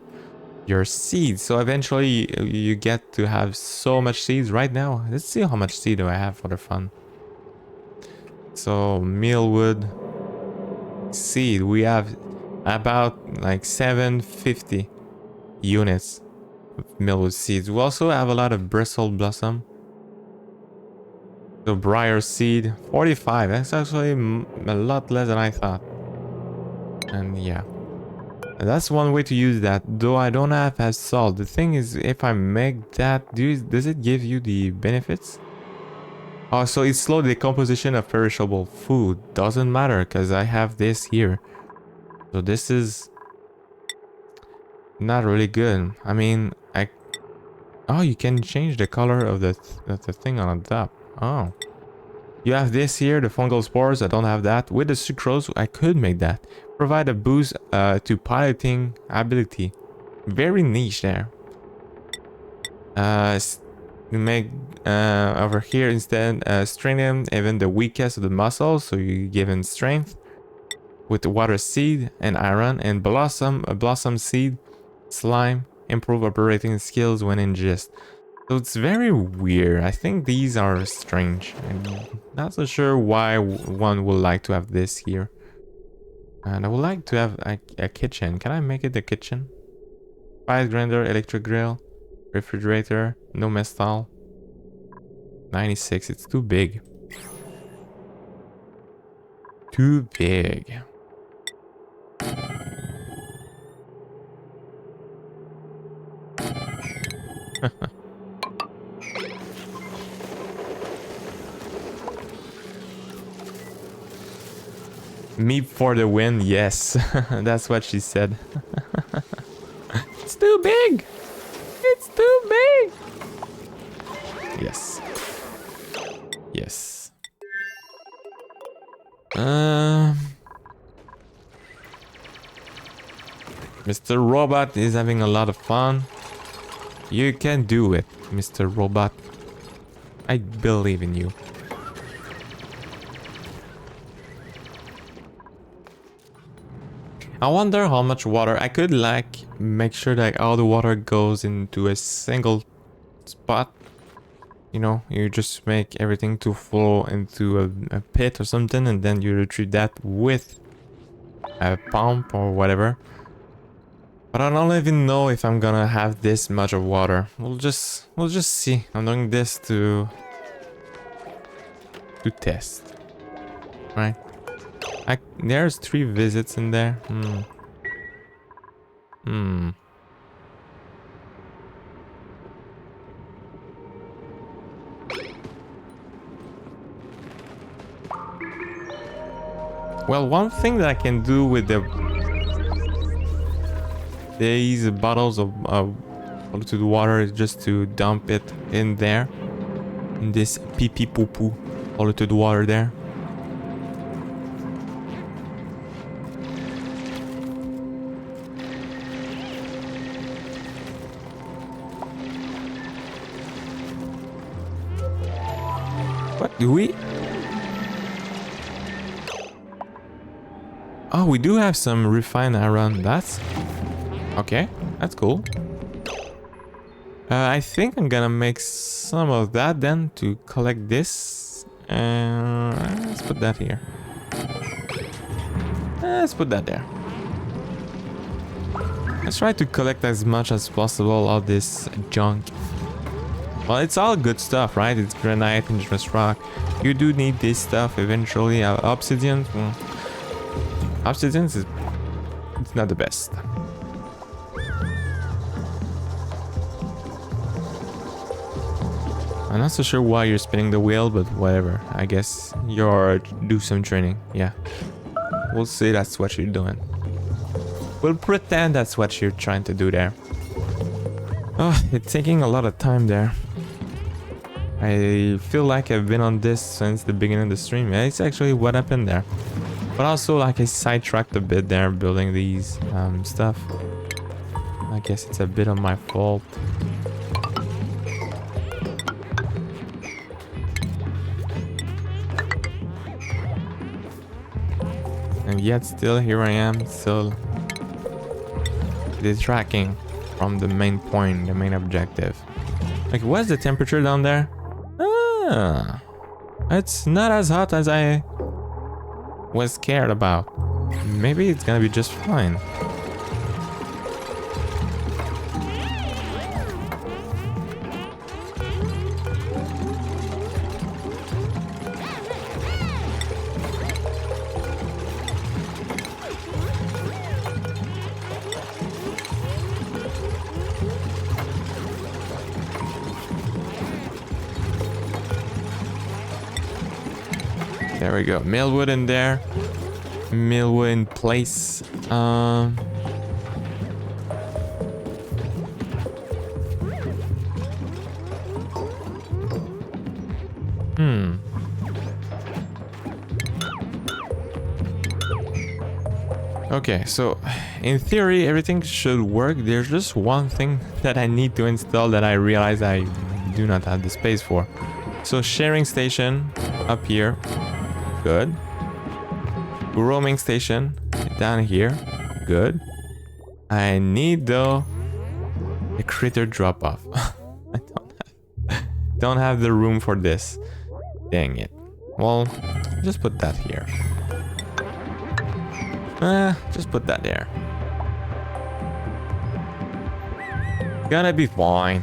seeds. So eventually you get to have so much seeds. Right now, let's see how much seed do I have for the fun. So millwood seed, we have about like 750 units of millwood seeds. We also have a lot of bristle blossom. The briar seed, 45. That's actually a lot less than I thought. And yeah. That's one way to use that, though I don't have as salt. The thing is, if I make that, does it give you the benefits? Oh, so it's slow decomposition of perishable food. Doesn't matter because I have this here. So this is not really good. I mean, oh, you can change the color of the thing on the top. Oh. You have this here, the fungal spores. I don't have that. With the sucrose, I could make that. Provide a boost to piloting ability. Very niche there. You make over here instead strengthen even the weakest of the muscles, so you give him strength. With the water seed and iron and blossom seed, slime, improve operating skills when ingest. So it's very weird. I think these are strange. I'm not so sure why one would like to have this here. And I would like to have a kitchen. Can I make it a kitchen? Fire grinder, electric grill, refrigerator, no mess stall. 96, it's too big. Too big. Me for the win, yes. That's what she said. It's too big! It's too big! Yes. Yes. Mr. Robot is having a lot of fun. You can do it, Mr. Robot. I believe in you. I wonder how much water I could like make sure that all the water goes into a single spot. You know, you just make everything to flow into a pit or something, and then you retrieve that with a pump or whatever. But I don't even know if I'm gonna have this much of water. We'll just see. I'm doing this to test, right? There's 3 visits in there. Well, one thing that I can do with these bottles of polluted water is just to dump it in there, in this pee pee poo poo polluted water there. What do we? Oh, we do have some refined iron. That's okay. That's cool. I think I'm gonna make some of that then to collect this. Let's put that here. Let's put that there. Let's try to collect as much as possible of this junk. Well, it's all good stuff, right? It's granite, indigenous rock. You do need this stuff eventually. Obsidian. Well, obsidian is it's not the best. I'm not so sure why you're spinning the wheel, but whatever. I guess you're do some training. Yeah. We'll see that's what you're doing. We'll pretend that's what you're trying to do there. Oh, it's taking a lot of time there. I feel like I've been on this since the beginning of the stream. Yeah, it's actually what happened there. But also, like, I sidetracked a bit there building these stuff. I guess it's a bit of my fault. And yet still here I am, still detracting from the main point, the main objective. Like, what's the temperature down there? Ah, it's not as hot as I was scared about. Maybe it's gonna be just fine. There we go. Millwood in there. Millwood in place. Okay, so in theory everything should work. There's just one thing that I need to install that I realize I do not have the space for. So sharing station up here. Good. Roaming station down here. Good. I need though a critter drop off. I don't have the room for this. Dang it. Well, just put that here. Just put that there. Gonna be fine.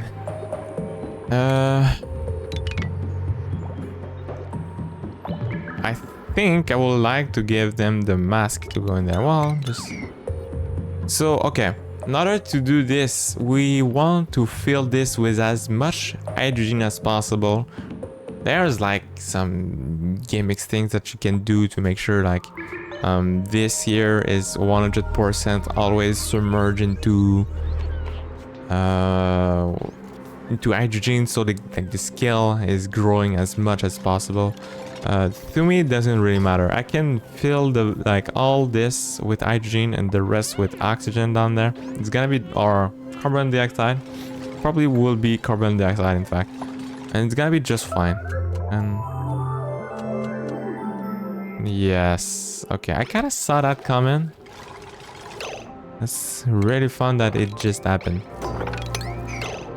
I think I would like to give them the mask to go in there. Well, just... So, okay. In order to do this, we want to fill this with as much hydrogen as possible. There's like some gimmicks things that you can do to make sure like this here is 100% always submerged into hydrogen, so the scale is growing as much as possible. To me it doesn't really matter. I can fill the like all this with hydrogen and the rest with oxygen down there. It's gonna be our carbon dioxide. Probably will be carbon dioxide in fact. And it's gonna be just fine. And yes, okay, I kind of saw that coming. It's really fun that it just happened.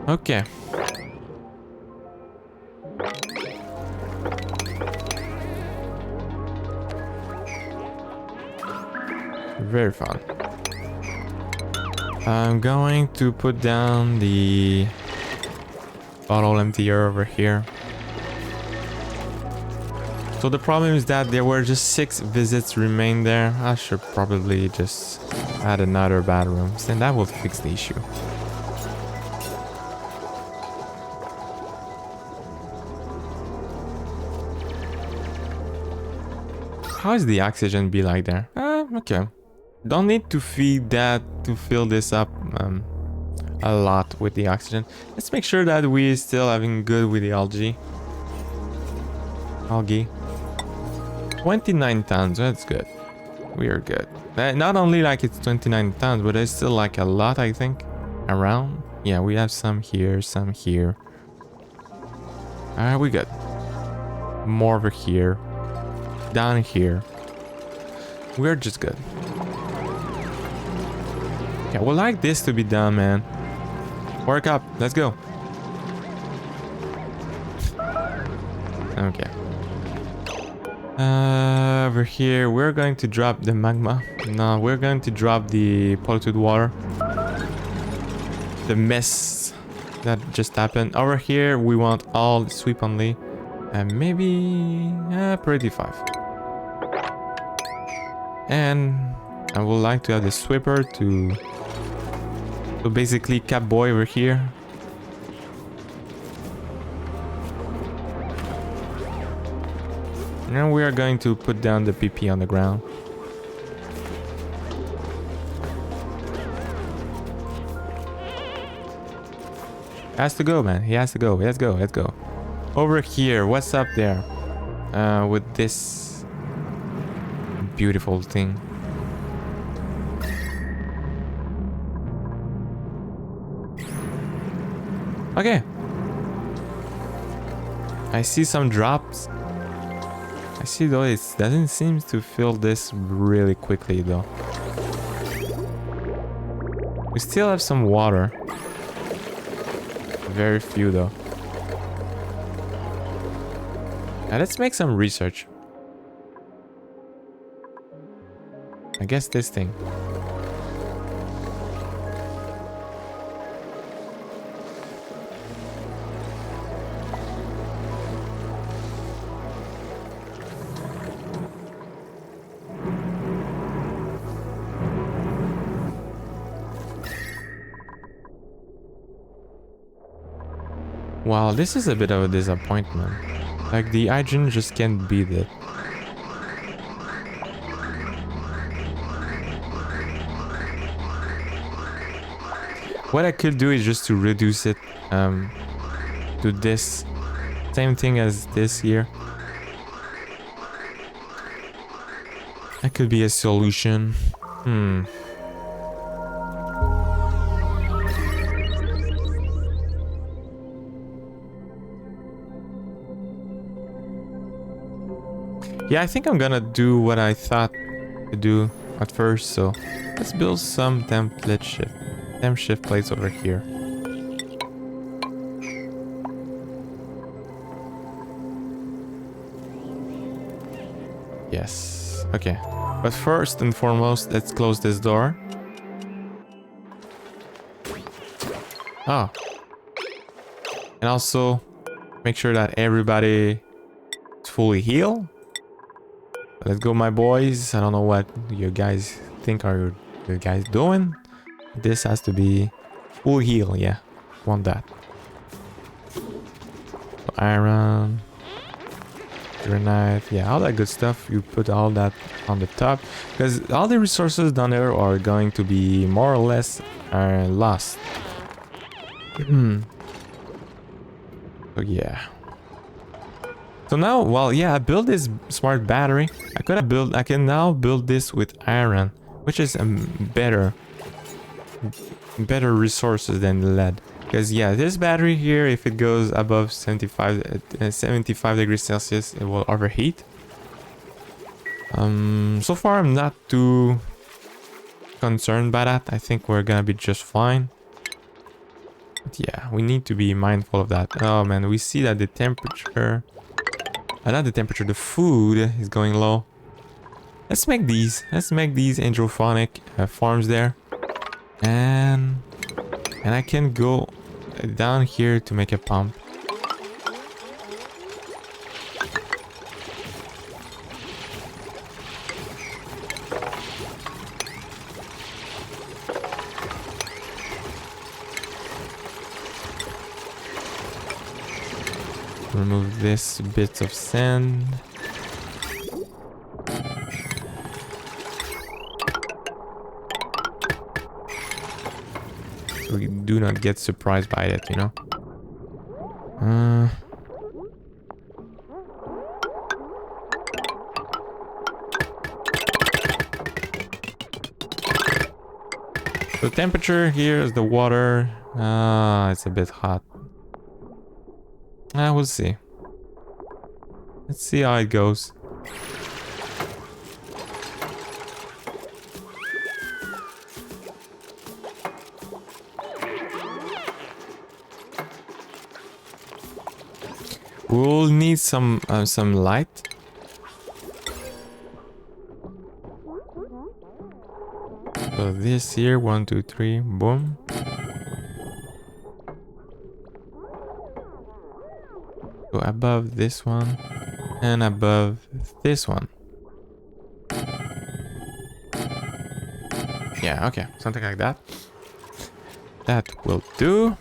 Okay. Very fun. I'm going to put down the bottle emptier over here. So the problem is that there were just 6 visits remain there. I should probably just add another bathroom, and that will fix the issue. How is the oxygen be like there? Okay. Don't need to feed that to fill this up a lot with the oxygen. Let's make sure that we're still having good with the algae. 29 tons, that's good. We are good. Not only like it's 29 tons, but it's still like a lot, I think. Around. Yeah, we have some here, some here. Alright, we good. More over here. Down here. We're just good. Yeah, we'd like this to be done, man. Work up. Let's go. Okay. Over here, we're going to drop the magma. No, we're going to drop the polluted water. The mess that just happened. Over here, we want all the sweep only. And maybe... pretty 5. And I would like to have the sweeper to... So basically, Cap Boy over here. Now we are going to put down the PP on the ground. Has to go, man. He has to go. Let's go. Let's go. Over here, what's up there? With this beautiful thing. Okay. I see some drops. I see though it doesn't seem to fill this really quickly though. We still have some water. Very few though. Now let's make some research. I guess this thing. Wow, this is a bit of a disappointment. Like the hydrogen just can't beat it. what I could do is just to reduce it to this. Same thing as this here. That could be a solution. Yeah, I think I'm gonna do what I thought to do at first, so let's build some temp shift plates over here. Yes, okay. But first and foremost, let's close this door. Oh. And also make sure that everybody is fully healed. Let's go, my boys. I don't know what you guys think are you guys doing. This has to be full heal, yeah. Want that. Iron, granite, yeah, all that good stuff. You put all that on the top because all the resources down there are going to be more or less lost. So yeah. So now, well, yeah, I built this smart battery. I can now build this with iron, which is better resources than lead. Because yeah, this battery here, if it goes above 75 degrees Celsius, it will overheat. So far I'm not too concerned by that. I think we're gonna be just fine. But yeah, we need to be mindful of that. Oh man, we see that the temperature, not the temperature, the food is going low. Let's make these hydroponic farms there, and I can go down here to make a pump. Remove this bits of sand. So we do not get surprised by it, you know. The temperature here is the water. It's a bit hot. We'll see. Let's see how it goes. We'll need some light. So this here, 1, 2, 3, boom. Go above this one and above this one. Yeah, okay, something like that. That will do.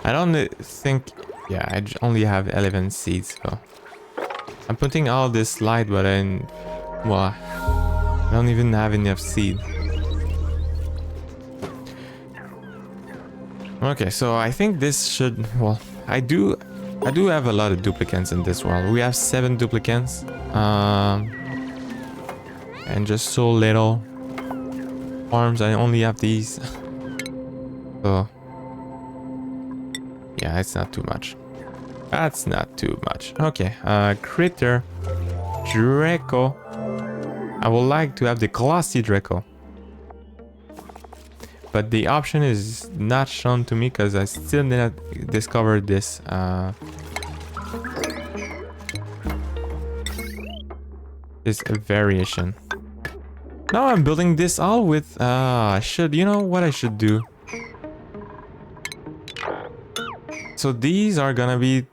I don't think, yeah, I only have 11 seeds, so I'm putting all this light, but well, I don't even have enough seed. Okay, so I think this should, well, I do have a lot of duplicants in this world. We have 7 duplicants, and just so little farms. I only have these, so yeah, it's not too much. That's not too much. Okay, critter Draco. I would like to have the glossy Draco, but the option is not shown to me because I still did not discover this this variation. Now I'm building this all with you know what I should do? So these are gonna be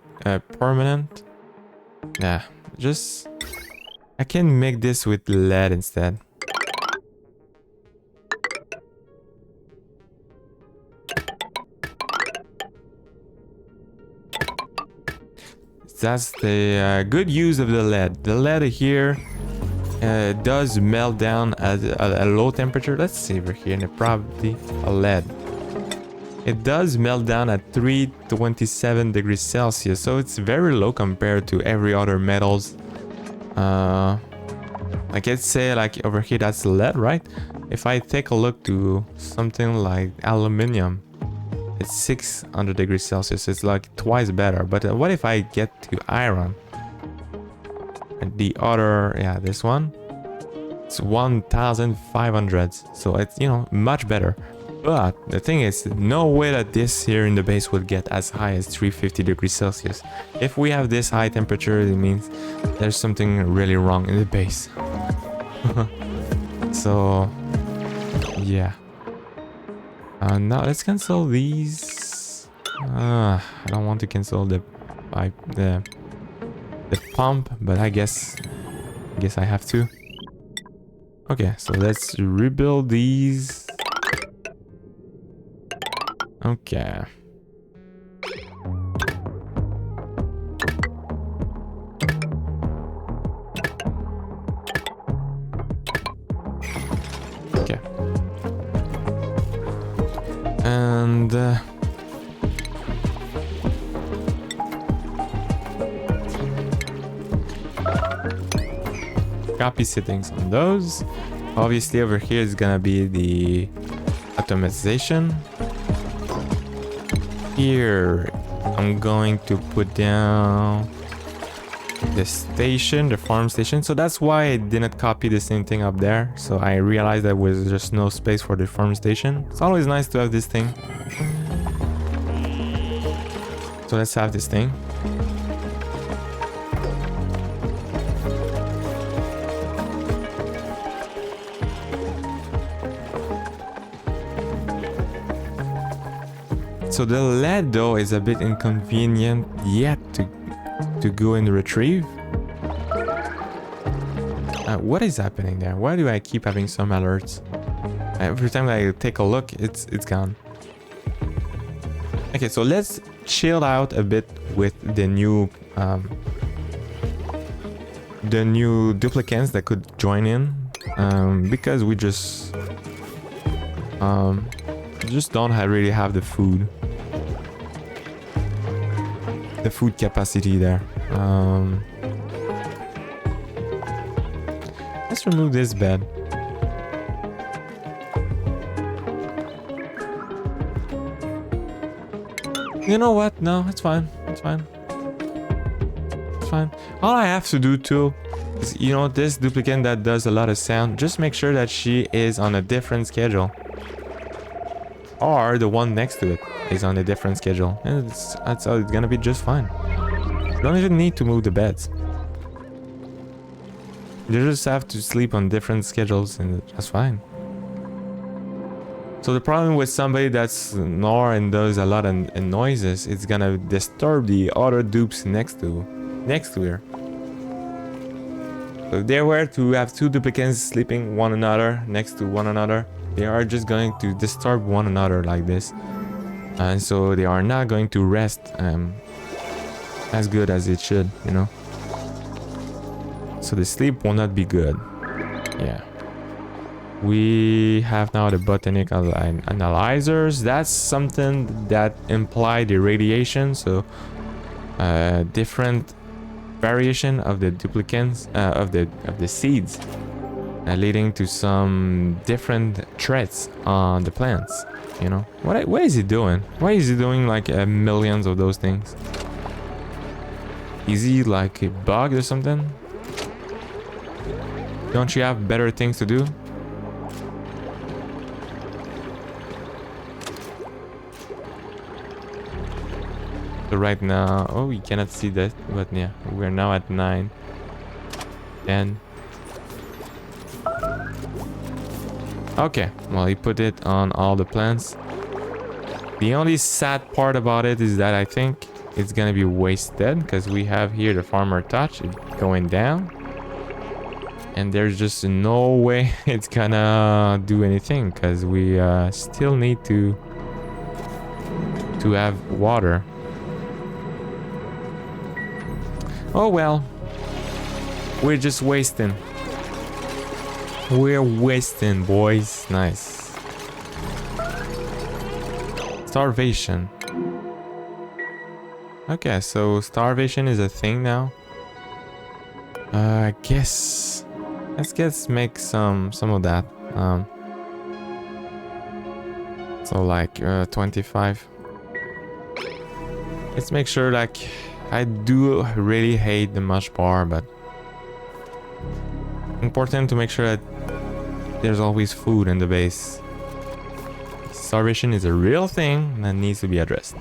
permanent. Yeah, just I can make this with lead instead. that's the good use of the lead. The lead here does melt down at a low temperature. Let's see over here, and probably a lead. It does melt down at 327 degrees Celsius, so it's very low compared to every other metals. Like let's say like over here, that's lead, right? If I take a look to something like aluminum, it's 600 degrees Celsius. It's like twice better. But what if I get to iron? And the other, yeah, this one, it's 1500. So it's, you know, much better. But the thing is, no way that this here in the base will get as high as 350 degrees Celsius. If we have this high temperature, it means there's something really wrong in the base. So, yeah. Now let's cancel these. I don't want to cancel the pipe, the pump, but I guess I have to. Okay, so let's rebuild these. Okay. Okay. And copy settings on those. Obviously over here is gonna be the automation. Here I'm going to put down the station, the farm station. So that's why I didn't copy the same thing up there. So I realized there was just no space for the farm station. It's always nice to have this thing. So let's have this thing. So the lead though is a bit inconvenient yet to go and retrieve. What is happening there? Why do I keep having some alerts? Every time I take a look, it's gone. Okay, so let's chill out a bit with the new duplicants that could join in, because we just don't really have the food. The food capacity there. Let's remove this bed. You know what? No, it's fine. It's fine. It's fine. All I have to do too is, you know, this duplicant that does a lot of sound, just make sure that she is on a different schedule. Or the one next to it is on a different schedule. And that's how it's gonna be just fine. You don't even need to move the beds. You just have to sleep on different schedules and that's fine. So the problem with somebody that's gnaw and does a lot of noises, it's gonna disturb the other dupes next to her. So if they were to have two duplicants sleeping one another next to one another, they are just going to disturb one another like this, and so they are not going to rest as good as it should, you know. So the sleep will not be good. Yeah. We have now the botanical analyzers. That's something that imply the radiation, so different variation of the duplicants of the seeds. Leading to some different threats on the plants, you know. What is he doing? Why is he doing like millions of those things? Is he like a bug or something? Don't you have better things to do? So right now, oh, we cannot see that, but yeah, we're now at 9, 10. Okay, well, he put it on all the plants. The only sad part about it is that I think it's gonna be wasted because we have here the farmer touch going down, and there's just no way it's gonna do anything because we still need to have water. Oh well. We're just wasting. We're wasting, boys. Nice. Starvation. Okay, so starvation is a thing now. I guess let's make some of that. So like 25. Let's make sure, like, I do really hate the mush bar, but important to make sure that there's always food in the base. Starvation is a real thing that needs to be addressed.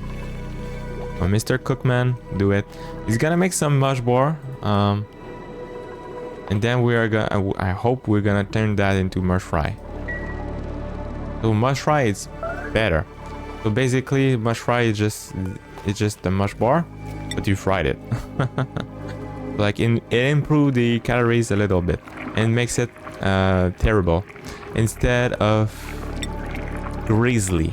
Well, Mr. Cookman, do it. He's gonna make some mush bar, and then we are gonna. I hope we're gonna turn that into mush fry. So mush fry is better. So basically, mush fry is just the mush bar, but you fried it. Like it improved the calories a little bit and makes it terrible instead of grizzly.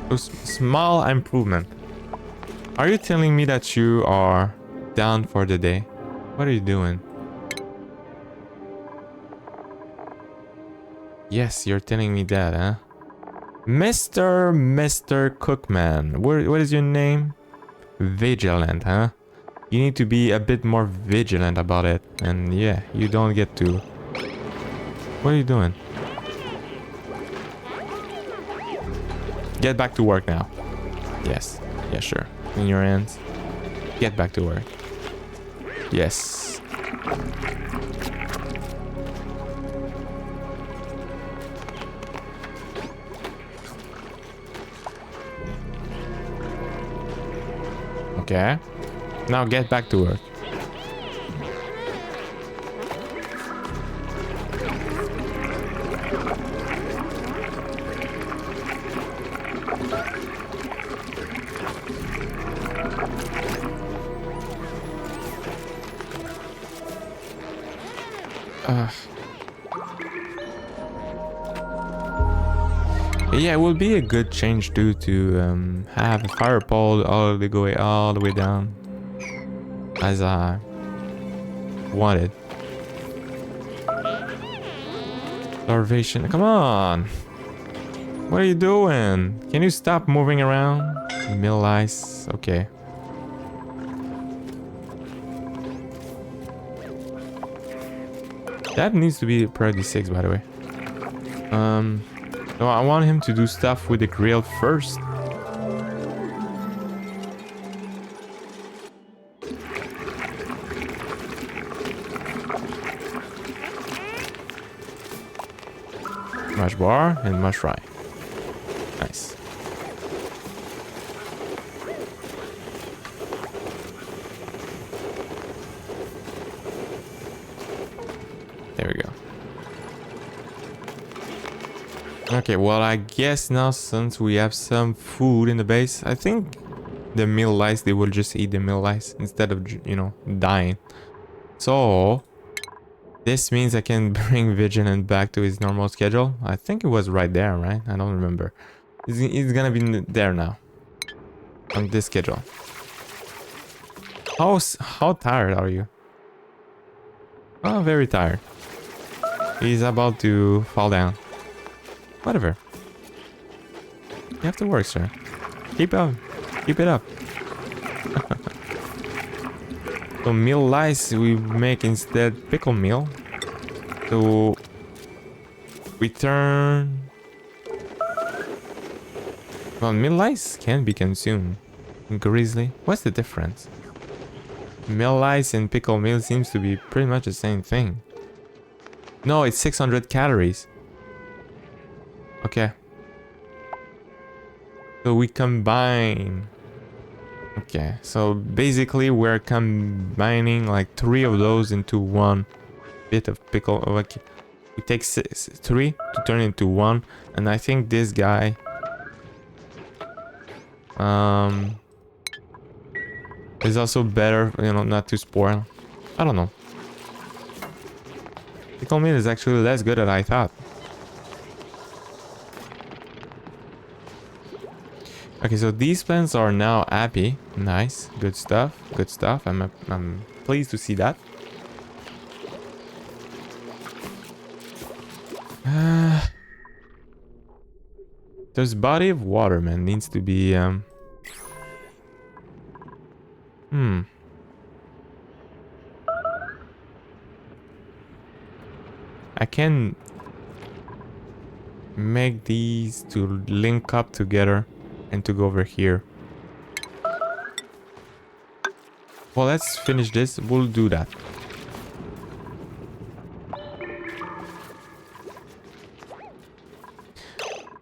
So small improvement. Are you telling me that you are down for the day? What are you doing? Yes, you're telling me that, huh? Mr. Cookman. What is your name? Vigilant, huh? You need to be a bit more vigilant about it. And yeah, you don't get to... What are you doing? Get back to work now. Yes. Yeah, sure. In your hands. Get back to work. Yes. Okay. Now get back to work. Yeah, it would be a good change too to have a fire pole all the way down as I wanted. Starvation, come on! What are you doing? Can you stop moving around? Mill ice, okay. That needs to be priority 6, by the way. No, I want him to do stuff with the grill first. Mush bar and mush fry. Nice. There we go. Okay, well, I guess now since we have some food in the base, I think the meal lice, they will just eat the meal lice instead of, you know, dying. So this means I can bring Vigilant back to his normal schedule. I think it was right there, right? I don't remember. He's gonna be there now on this schedule. How tired are you? Oh, very tired. He's about to fall down. Whatever. You have to work, sir. Keep up. Keep it up. So meal lice we make instead pickle meal. So we turn... Well, meal lice can be consumed. Grizzly. What's the difference? Meal lice and pickle meal seems to be pretty much the same thing. No, it's 600 calories. Okay. So we combine. Okay, so basically we're combining like 3 of those into one bit of pickle. Okay. We take 3 to turn into 1, and I think this guy is also better, you know, not to spoil. I don't know. Pickle meat is actually less good than I thought. Okay, so these plants are now happy. Nice. Good stuff. Good stuff. I'm pleased to see that. This body of water, man, needs to be I can make these to link up together and to go over here. Well, let's finish this. We'll do that.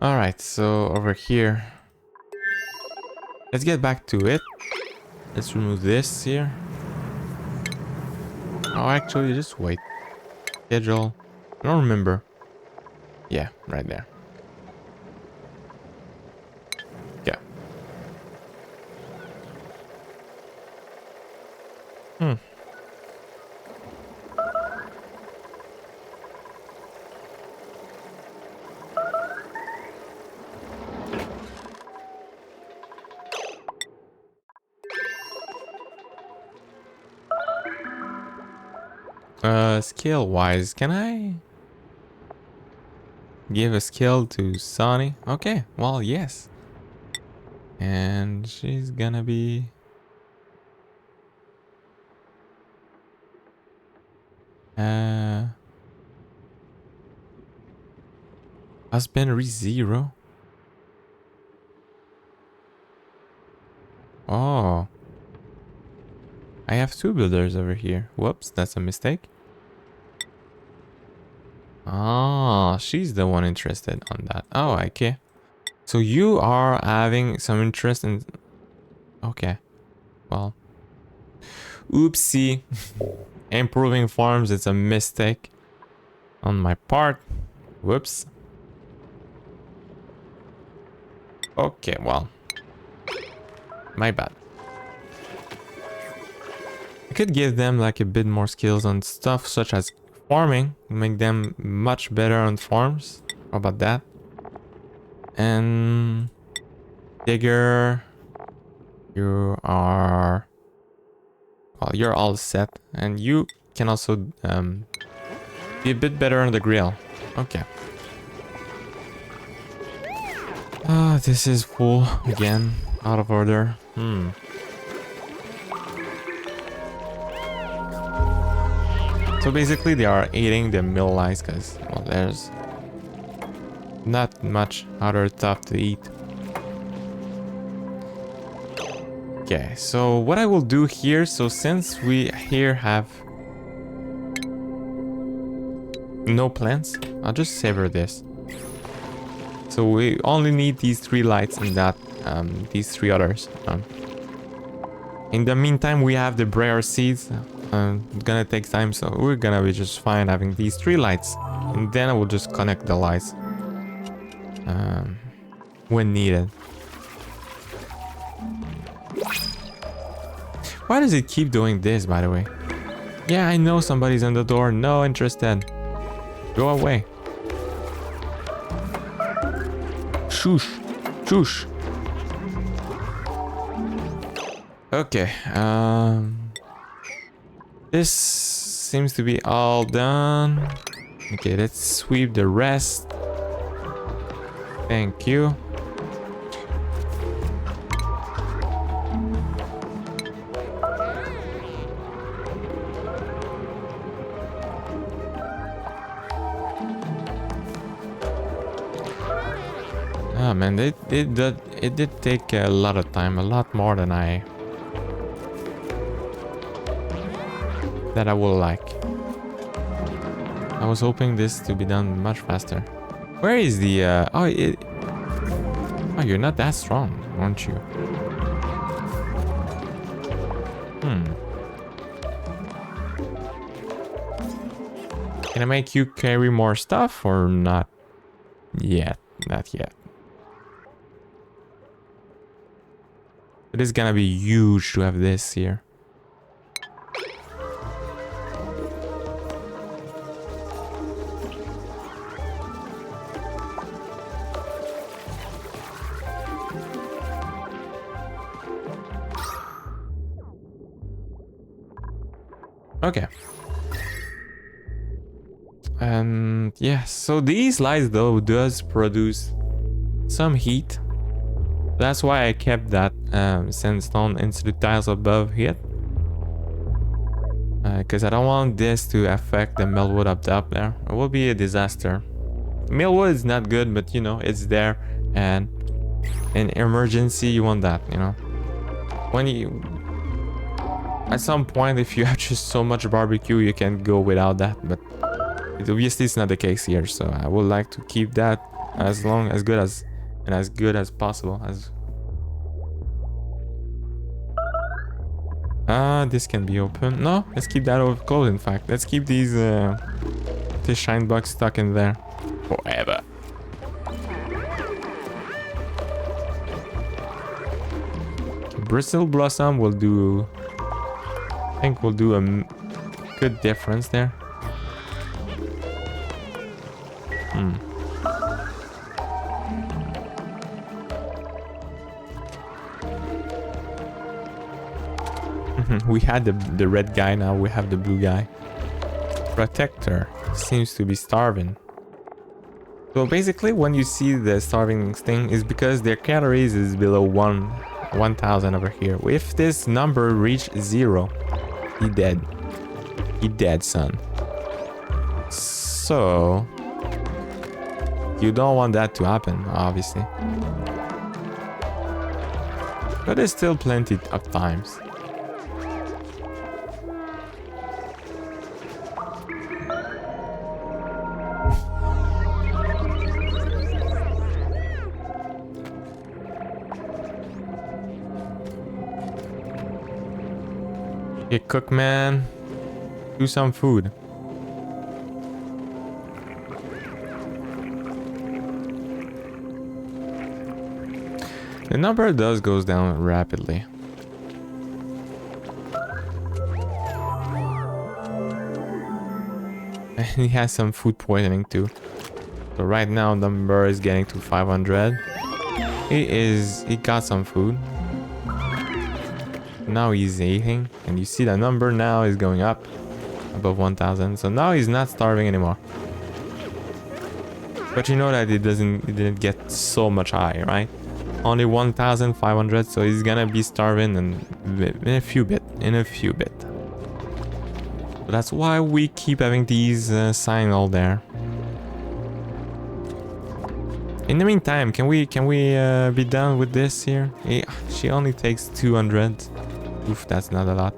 Alright, so over here. Let's get back to it. Let's remove this here. Oh, actually, just wait. Schedule. I don't remember. Yeah, right there. Yeah. Skill wise, can I give a skill to Sonny? Okay, well, yes. And she's gonna be husbandry 0. Oh, I have 2 builders over here. Whoops, that's a mistake. Oh, she's the one interested on that. Oh, okay. So you are having some interest in... Okay. Well. Oopsie. Improving farms, it's a mistake on my part. Whoops. Okay, well. My bad. I could give them like a bit more skills on stuff such as farming, make them much better on farms. How about that? And digger, you are, well, you're all set, and you can also be a bit better on the grill. Okay. Ah, this is full again, out of order. So basically they are eating the mill lice because, well, there's not much other stuff to eat. Okay, so what I will do here, so since we here have no plants, I'll just savor this. So we only need these 3 lights and that, these 3 others. In the meantime, we have the briar seeds. It's gonna take time, so we're gonna be just fine having these 3 lights, and then I will just connect the lights when needed. Why does it keep doing this, by the way? Yeah, I know somebody's on the door. No interested. Go away. Shush. Shush. Okay. This seems to be all done. Okay, let's sweep the rest. Thank you. Oh man, it did take a lot of time, a lot more than I will like. I was hoping this to be done much faster. Where is the oh, you're not that strong, aren't you? Can I make you carry more stuff or not yet? Not yet. It is gonna be huge to have this here. Okay. And yeah, so these lights though does produce some heat. That's why I kept that sandstone into the tiles above here. Because I don't want this to affect the millwood up top there. It will be a disaster. Millwood is not good, but you know, it's there. And in emergency, you want that, you know. When you... At some point, if you have just so much barbecue, you can go without that. But obviously, it's not the case here. So I would like to keep that as good as possible. This can be open. No, let's keep that closed. In fact, let's keep these this shine box stuck in there forever. Bristle blossom will do. I think we'll do a good difference there. We had the red guy, now we have the blue guy. Protector seems to be starving. So basically when you see the starving thing is because their calories is below 1,000 over here. If this number reach 0, he dead. He dead, son. So you don't want that to happen, obviously. But there's still plenty of times. Okay, cook man, do some food. The number does goes down rapidly. And he has some food poisoning too. So right now number is getting to 500. He got some food. Now he's eating, and you see the number now is going up above 1,000. So now he's not starving anymore. But you know that it didn't get so much high, right? Only 1,500, so he's gonna be starving in a few bit. So that's why we keep having these signs all there. In the meantime, can we be done with this here? Yeah, she only takes 200. Oof, that's not a lot.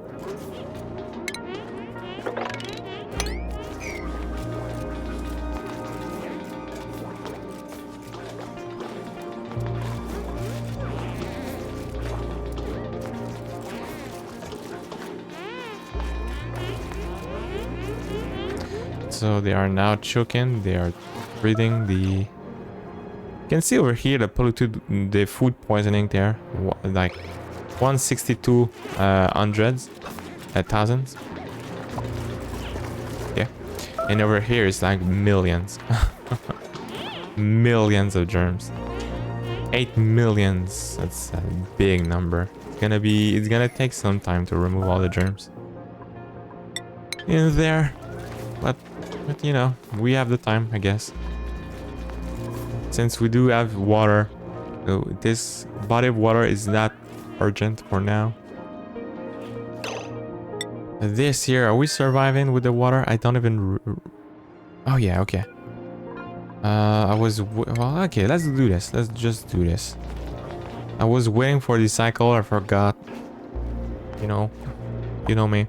So they are now choking. They are breathing the... You can see over here the polluted, the food poisoning there, like 162 hundreds, thousands. Yeah, and over here it's like millions, millions of germs. 8 millions. That's a big number. It's gonna take some time to remove all the germs in there, but you know, we have the time, I guess. Since we do have water, so this body of water is not urgent for now. This here, are we surviving with the water? I don't even... Oh yeah, okay. Well, okay, let's do this. Let's just do this. I was waiting for the cycle, I forgot. You know me.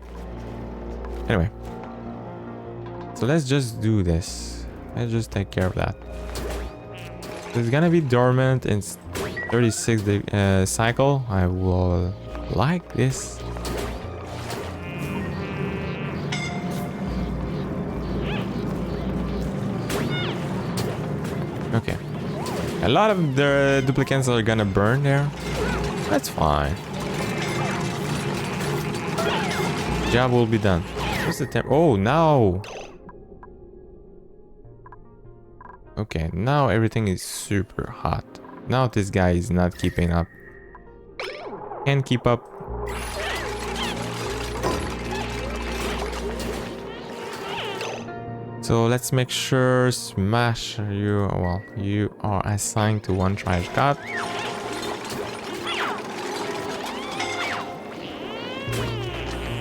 Anyway. So let's just do this. Let's just take care of that. It's gonna be dormant in 36 cycle. I will like this. Okay. A lot of the duplicants are gonna burn there. That's fine. Job will be done. What's the temp? Oh, no. Okay, now everything is super hot. Now this guy is not keeping up. Can't keep up. So let's make sure smash you. Well, you are assigned to one trash cart.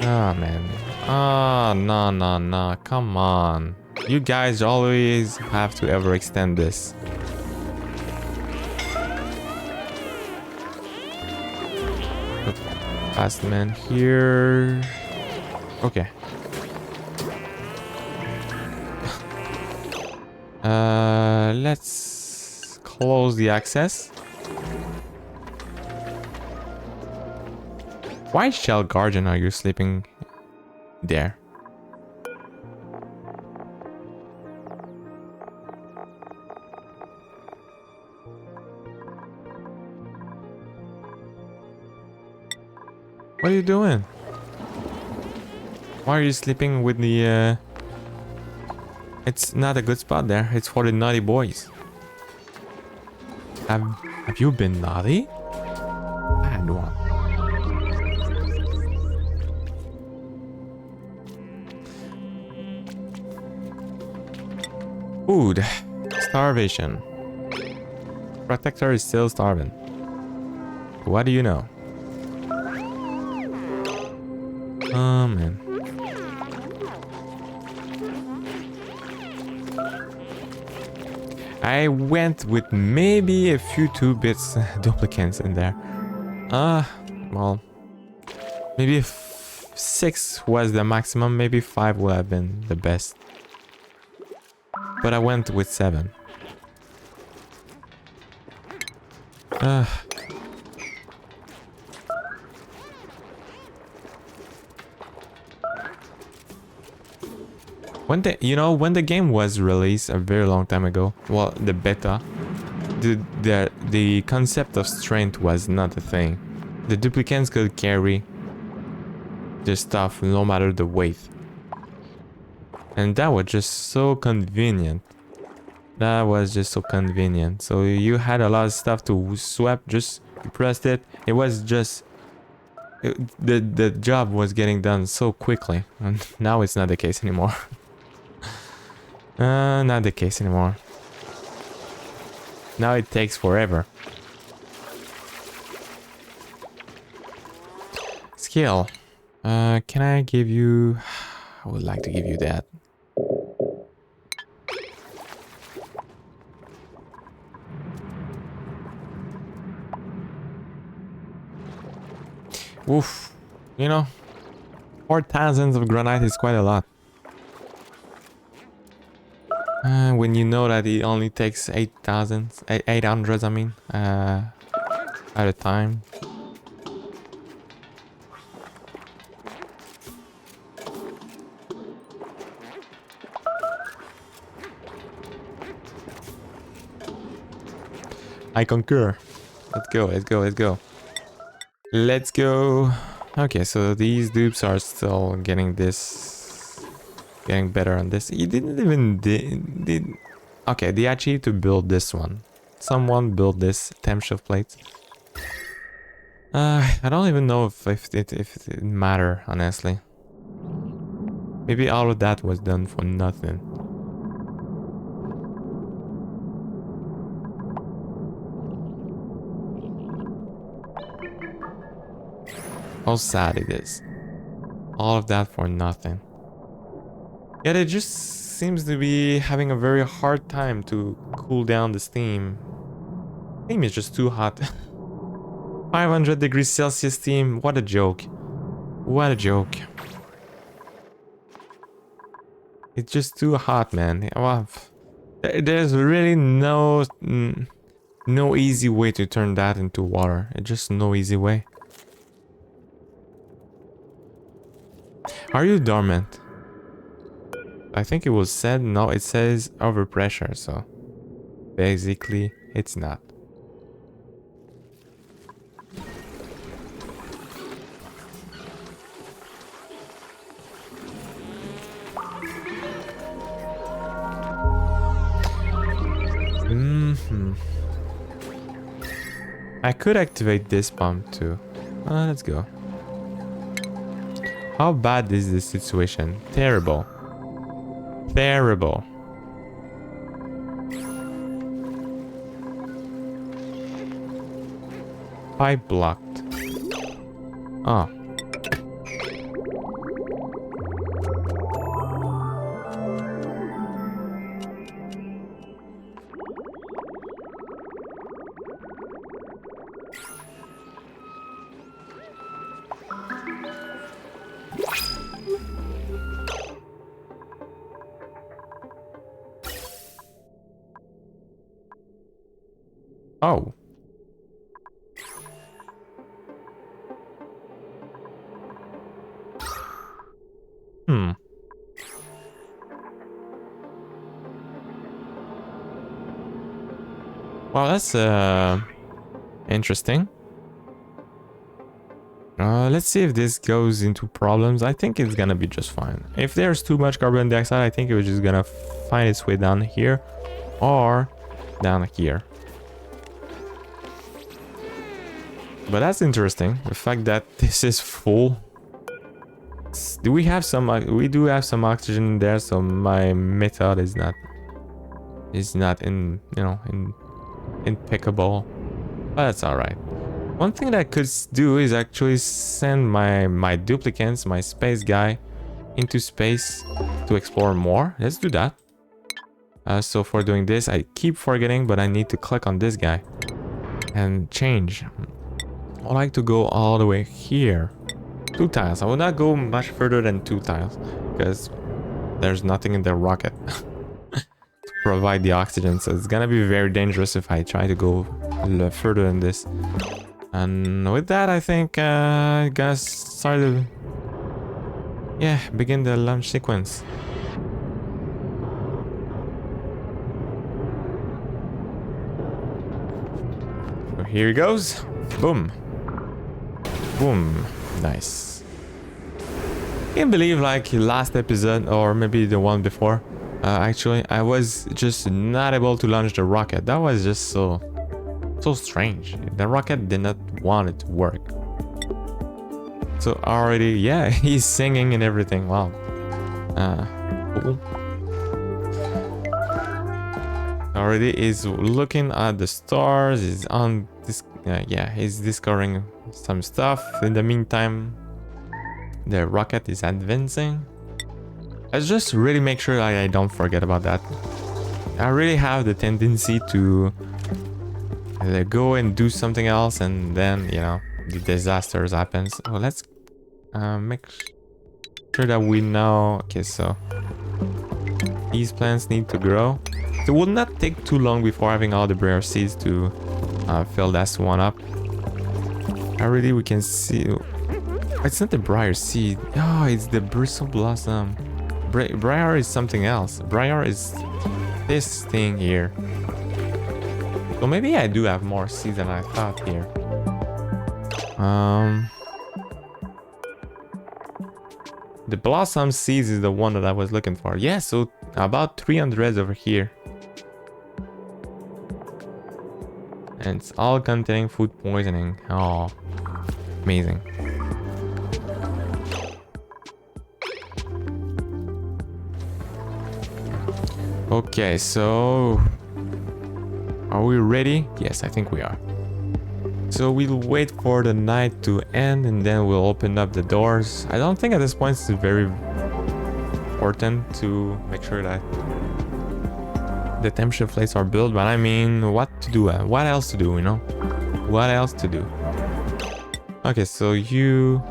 Oh man. Oh no. Come on. You guys always have to overextend this. Put fast man here. Okay. Let's close the access. Why, Shell Guardian, are you sleeping there? What are you doing? Why are you sleeping with the It's not a good spot there. It's for the naughty boys. Have you been naughty? Bad one. Food. Starvation. Protector is still starving. What do you know? Oh man. I went with maybe a few 2-bits duplicants in there. Well, maybe 6 was the maximum. Maybe 5 would have been the best. But I went with 7. When the game was released a very long time ago, well, the beta, the concept of strength was not a thing. The duplicants could carry the stuff no matter the weight. And that was just so convenient. That was just so convenient. So you had a lot of stuff to swap, just you pressed it. It was just... the job was getting done so quickly. And now it's not the case anymore. Not the case anymore. Now it takes forever. Skill. Can I give you... I would like to give you that. Oof. 4,000 of granite is quite a lot. When you know that it only takes 800, I mean, at a time. I concur. Let's go. Let's go. Okay, so these dupes are still getting better on this. You didn't even did. Okay, they achieved to build this one. Someone built this temp shift plate. I don't even know if it matter, honestly. Maybe all of that was done for nothing. How sad it is. All of that for nothing. Yet it just seems to be having a very hard time to cool down the steam. Steam is just too hot. 500 degrees Celsius steam. What a joke. What a joke. It's just too hot, man. Well, there's really no easy way to turn that into water. It's just no easy way. Are you dormant? I think it was said. No, it says overpressure, so basically it's not. I could activate this pump too. Let's go. How bad is this situation? Terrible. terrible. Pipe blocked. Oh. Oh. Hmm. Well, that's interesting. Let's see if this goes into problems. I think it's gonna be just fine. If there's too much carbon dioxide, I think it was just gonna find its way down here or down here. But that's interesting. The fact that this is full. Do we have some? We do have some oxygen in there, so my method is not in, you know, impeccable. But that's all right. One thing that I could do is actually send my duplicants, my space guy, into space to explore more. Let's do that. So for doing this, I keep forgetting, but I need to click on this guy and change. I like to go all the way here. 2 tiles. I will not go much further than 2 tiles because there's nothing in the rocket to provide the oxygen. So it's gonna be very dangerous if I try to go further than this. And with that, I think I'm gonna start to, begin the launch sequence. So here it goes. Boom. Boom. Nice. Can't believe, like, last episode or maybe the one before, actually I was just not able to launch the rocket. That was just so strange. The rocket did not want it to work. So already, yeah, he's singing and everything. Wow. Cool. Already is looking at the stars. Is on this. He's discovering some stuff. In the meantime, the rocket is advancing. Let's just really make sure I don't forget about that. I really have the tendency to go and do something else, and then, you know, the disasters happens. So let's make sure that we know. Okay, so these plants need to grow. It will not take too long before having all the briar seeds to fill that one up. Already we can see it's not the briar seed. Oh, it's the bristle blossom. Briar is something else. Briar is this thing here. So maybe I do have more seeds than I thought here. The blossom seeds is the one that I was looking for. Yeah, so about 300 over here. And it's all containing food poisoning. Oh, amazing. Okay, so are we ready? Yes, I think we are. So we'll wait for the night to end and then we'll open up the doors. I don't think at this point it's very important to make sure that the temperature plates are built, but I mean, what to do? What else to do, you know? What else to do? Okay, so you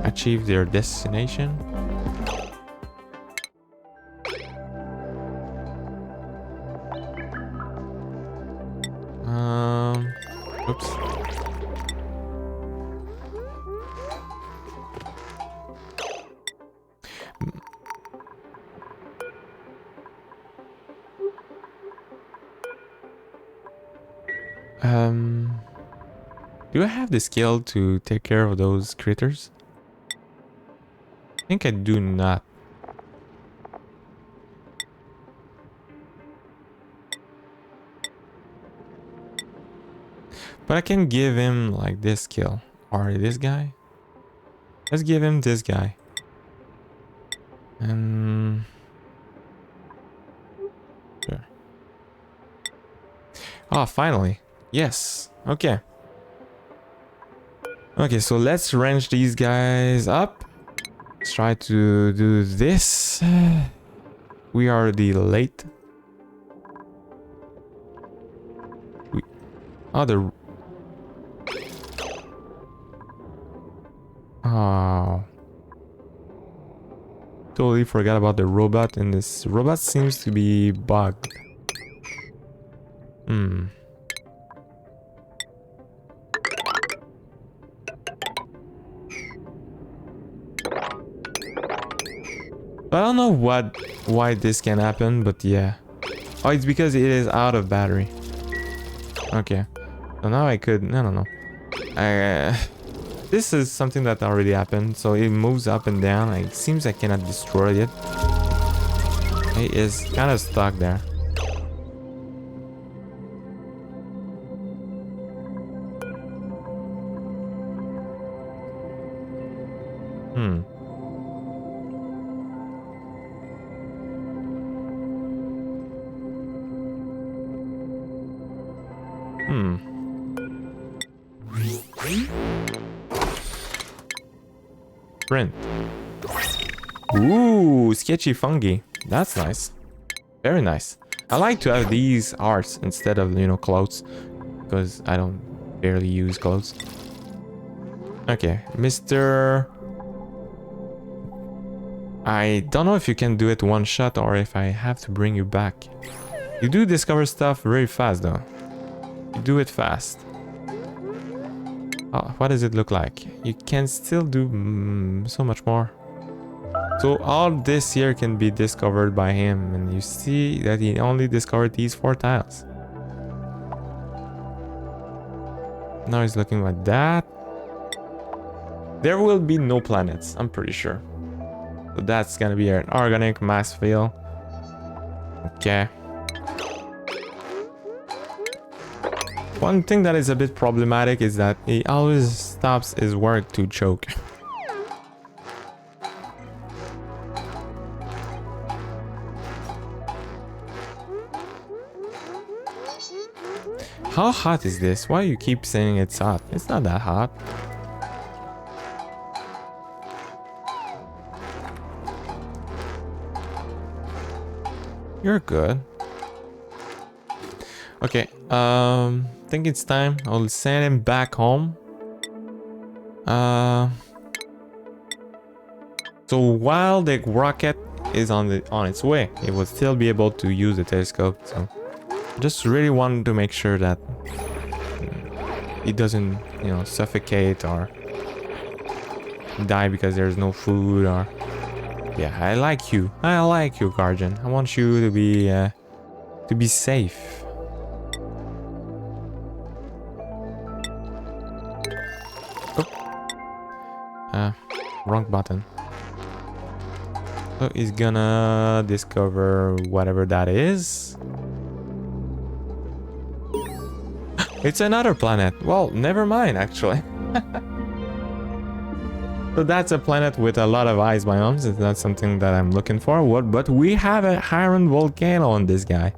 achieved your destination. Oops. Do I have the skill to take care of those critters? I think I do not. But I can give him like this skill. Or this guy. Let's give him this guy. And Ah, finally. Yes. Okay. Okay, so let's wrench these guys up. Let's try to do this. We are already late. Oh, the... Oh. Totally forgot about the robot, and this robot seems to be bugged. Hmm. I don't know why this can happen, but yeah. Oh, it's because it is out of battery. Okay. So now I could... I don't know. This is something that already happened. So it moves up and down. It seems I cannot destroy it. It is kind of stuck there. Hmm. Print. Ooh, sketchy fungi. That's nice. Very nice. I like to have these arts instead of, you know, clothes. Because I don't barely use clothes. Okay, Mr. I don't know if you can do it one shot or if I have to bring you back. You do discover stuff very fast though. You do it fast. Oh, what does it look like? You can still do so much more. So all this here can be discovered by him, and you see that he only discovered these 4 tiles. Now he's looking like that. There will be no planets, I'm pretty sure. So that's gonna be an organic mass field. Okay. One thing that is a bit problematic is that he always stops his work to choke. How hot is this? Why you keep saying it's hot? It's not that hot. You're good. Okay, I think it's time. I'll send him back home. So while the rocket is on its way, it will still be able to use the telescope. So I just really wanted to make sure that it doesn't, you know, suffocate or die because there's no food or... Yeah, I like you. I like you, Guardian. I want you to be safe. Wrong button. So he's gonna discover whatever that is. It's another planet. Well, never mind, actually. So that's a planet with a lot of ice biomes. It's not something that I'm looking for. But we have an iron volcano on this guy.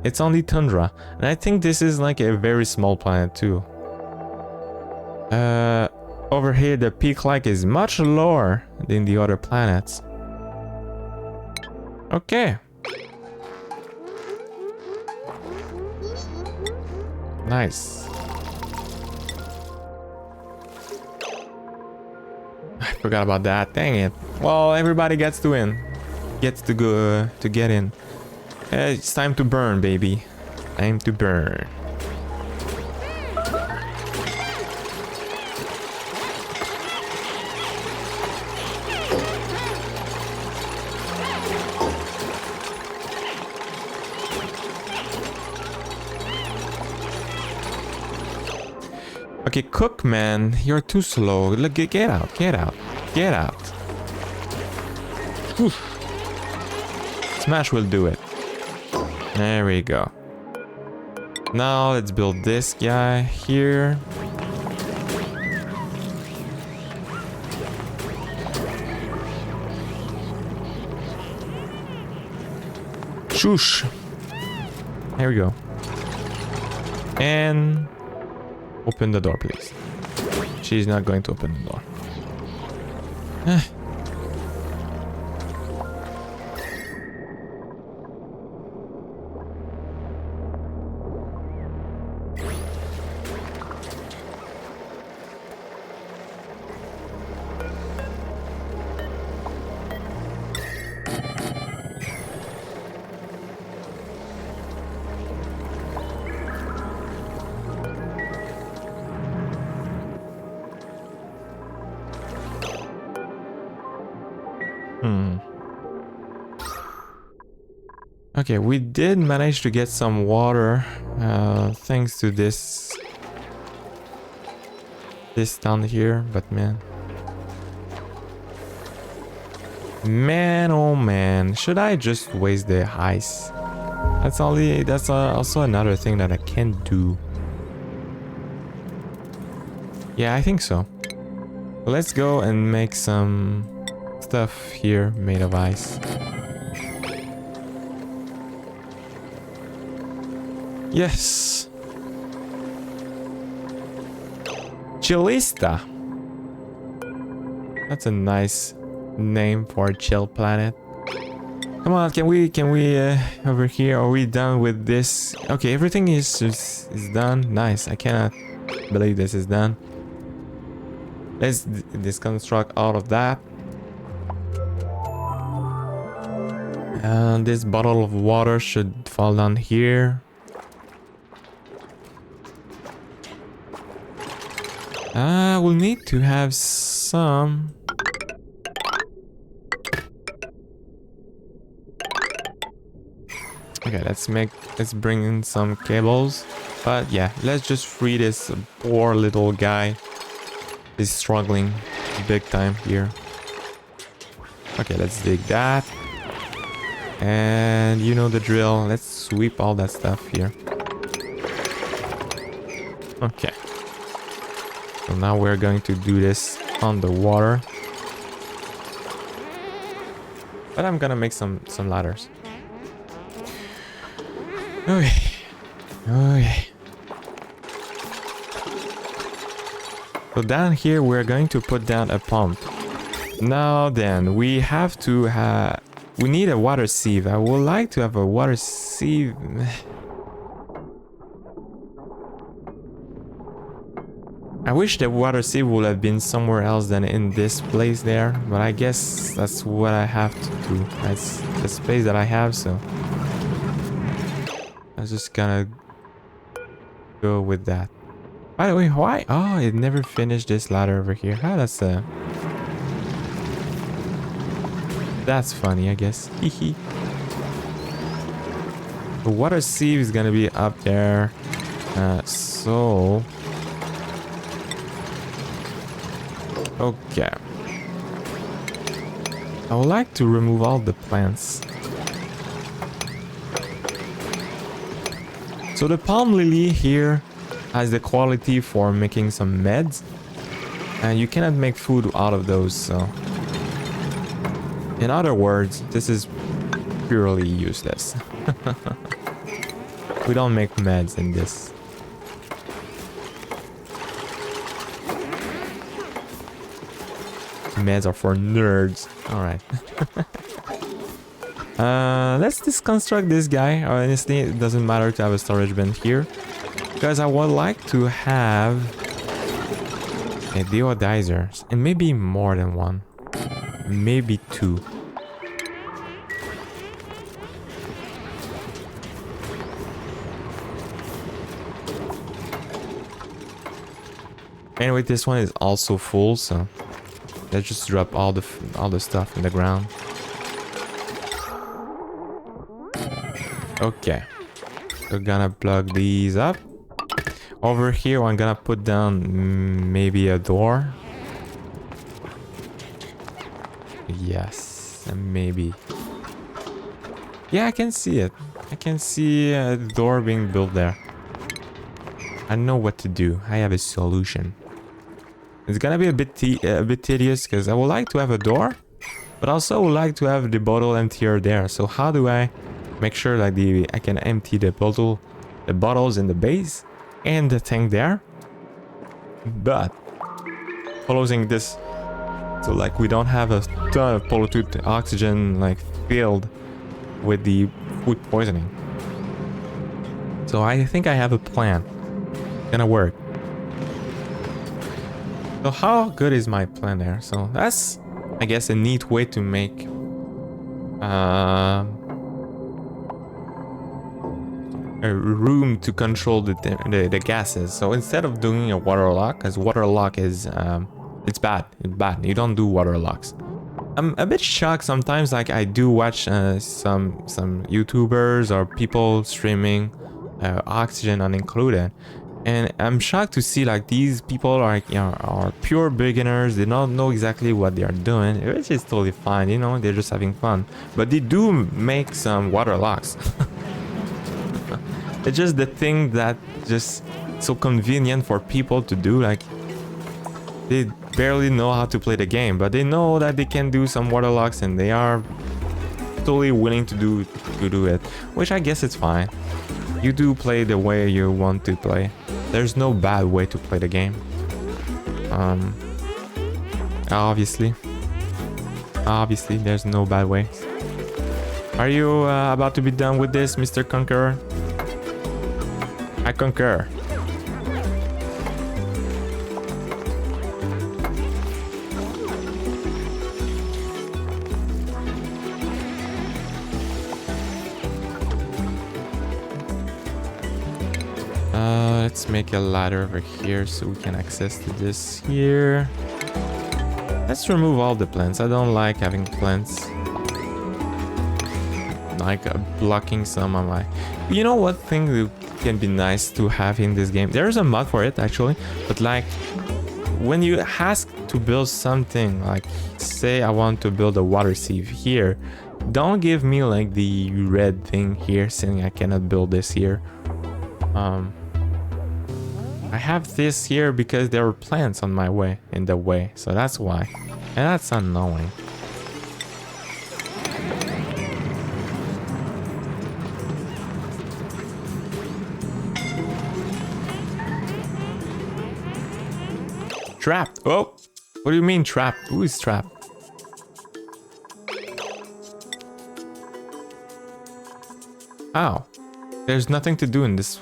It's only tundra. And I think this is like a very small planet too. Over here, the peak like is much lower than the other planets. Okay. Nice. I forgot about that. Dang it. Well, everybody gets to win. Gets to go to get in. It's time to burn, baby. Time to burn. Okay, cook, man, you're too slow. Look, get out, get out, get out. Whew. Smash will do it. There we go. Now let's build this guy here. Shoosh. Here we go. And open the door, please. She's not going to open the door. Okay, we did manage to get some water thanks to this down here, but man, oh man, should I just waste the ice? That's also another thing that I can't do. Yeah, I think so. Let's go and make some stuff here made of ice. Yes. Chillista. That's a nice name for a chill planet. Come on, can we over here? Are we done with this? Okay, everything is done. Nice. I cannot believe this is done. Let's deconstruct all of that. And this bottle of water should fall down here. We'll need to have some. Okay, let's bring in some cables. But yeah, let's just free this poor little guy. He's struggling big time here. Okay, let's dig that. And you know the drill. Let's sweep all that stuff here. Okay. So now we're going to do this on the water. But I'm gonna make some ladders. Okay. Okay. So down here we're going to put down a pump. Now then, we have to we need a water sieve. I would like to have a water sieve. I wish the water sieve would have been somewhere else than in this place there, but I guess that's what I have to do. That's the space that I have, so I'm just gonna go with that. By the way, why? Oh, it never finished this ladder over here. Oh, that's funny, I guess. Hehe. The water sieve is gonna be up there. So okay. I would like to remove all the plants. So the palm lily here has the quality for making some meds. And you cannot make food out of those, so in other words, this is purely useless. We don't make meds in this. Meds are for nerds. Alright. Let's deconstruct this guy. Honestly, it doesn't matter to have a storage bin here, because I would like to have a deodizer, and maybe more than one. Maybe two. Anyway, this one is also full, so let's just drop all the stuff in the ground. Okay, we're gonna plug these up. Over here, I'm gonna put down maybe a door. Yes, maybe. Yeah, I can see it. I can see a door being built there. I know what to do. I have a solution. It's gonna be a bit tedious because I would like to have a door, but also would like to have the bottle emptier there. So how do I make sure that I can empty the bottles in the base, and the tank there, but closing this so like we don't have a ton of polluted oxygen like filled with the food poisoning. So I think I have a plan. It's gonna work. So how good is my plan there? So that's, I guess, a neat way to make a room to control the gases. So instead of doing a water lock, because water lock is it's bad. You don't do water locks. I'm a bit shocked sometimes. Like I do watch some YouTubers or people streaming oxygen unincluded, and I'm shocked to see like these people are, you know, are pure beginners. They don't know exactly what they are doing, which is totally fine. You know, they're just having fun. But they do make some water locks. It's just the thing that just so convenient for people to do. Like they barely know how to play the game, but they know that they can do some water locks, and they are totally willing to do it, which I guess it's fine. You do play the way you want to play. There's no bad way to play the game. Obviously there's no bad way. Are you about to be done with this, Mr. Conqueror? I concur. Let's make a ladder over here so we can access to this here. Let's remove all the plants. I don't like having plants. Like blocking some of my... You know what thing that can be nice to have in this game? There's a mod for it actually, but like when you ask to build something, like say I want to build a water sieve here, don't give me like the red thing here saying I cannot build this here. I have this here because there are plants on my way, in the way, so that's why. And that's annoying. Trapped. Oh, what do you mean trapped? Who is trapped? Ow. There's nothing to do in this.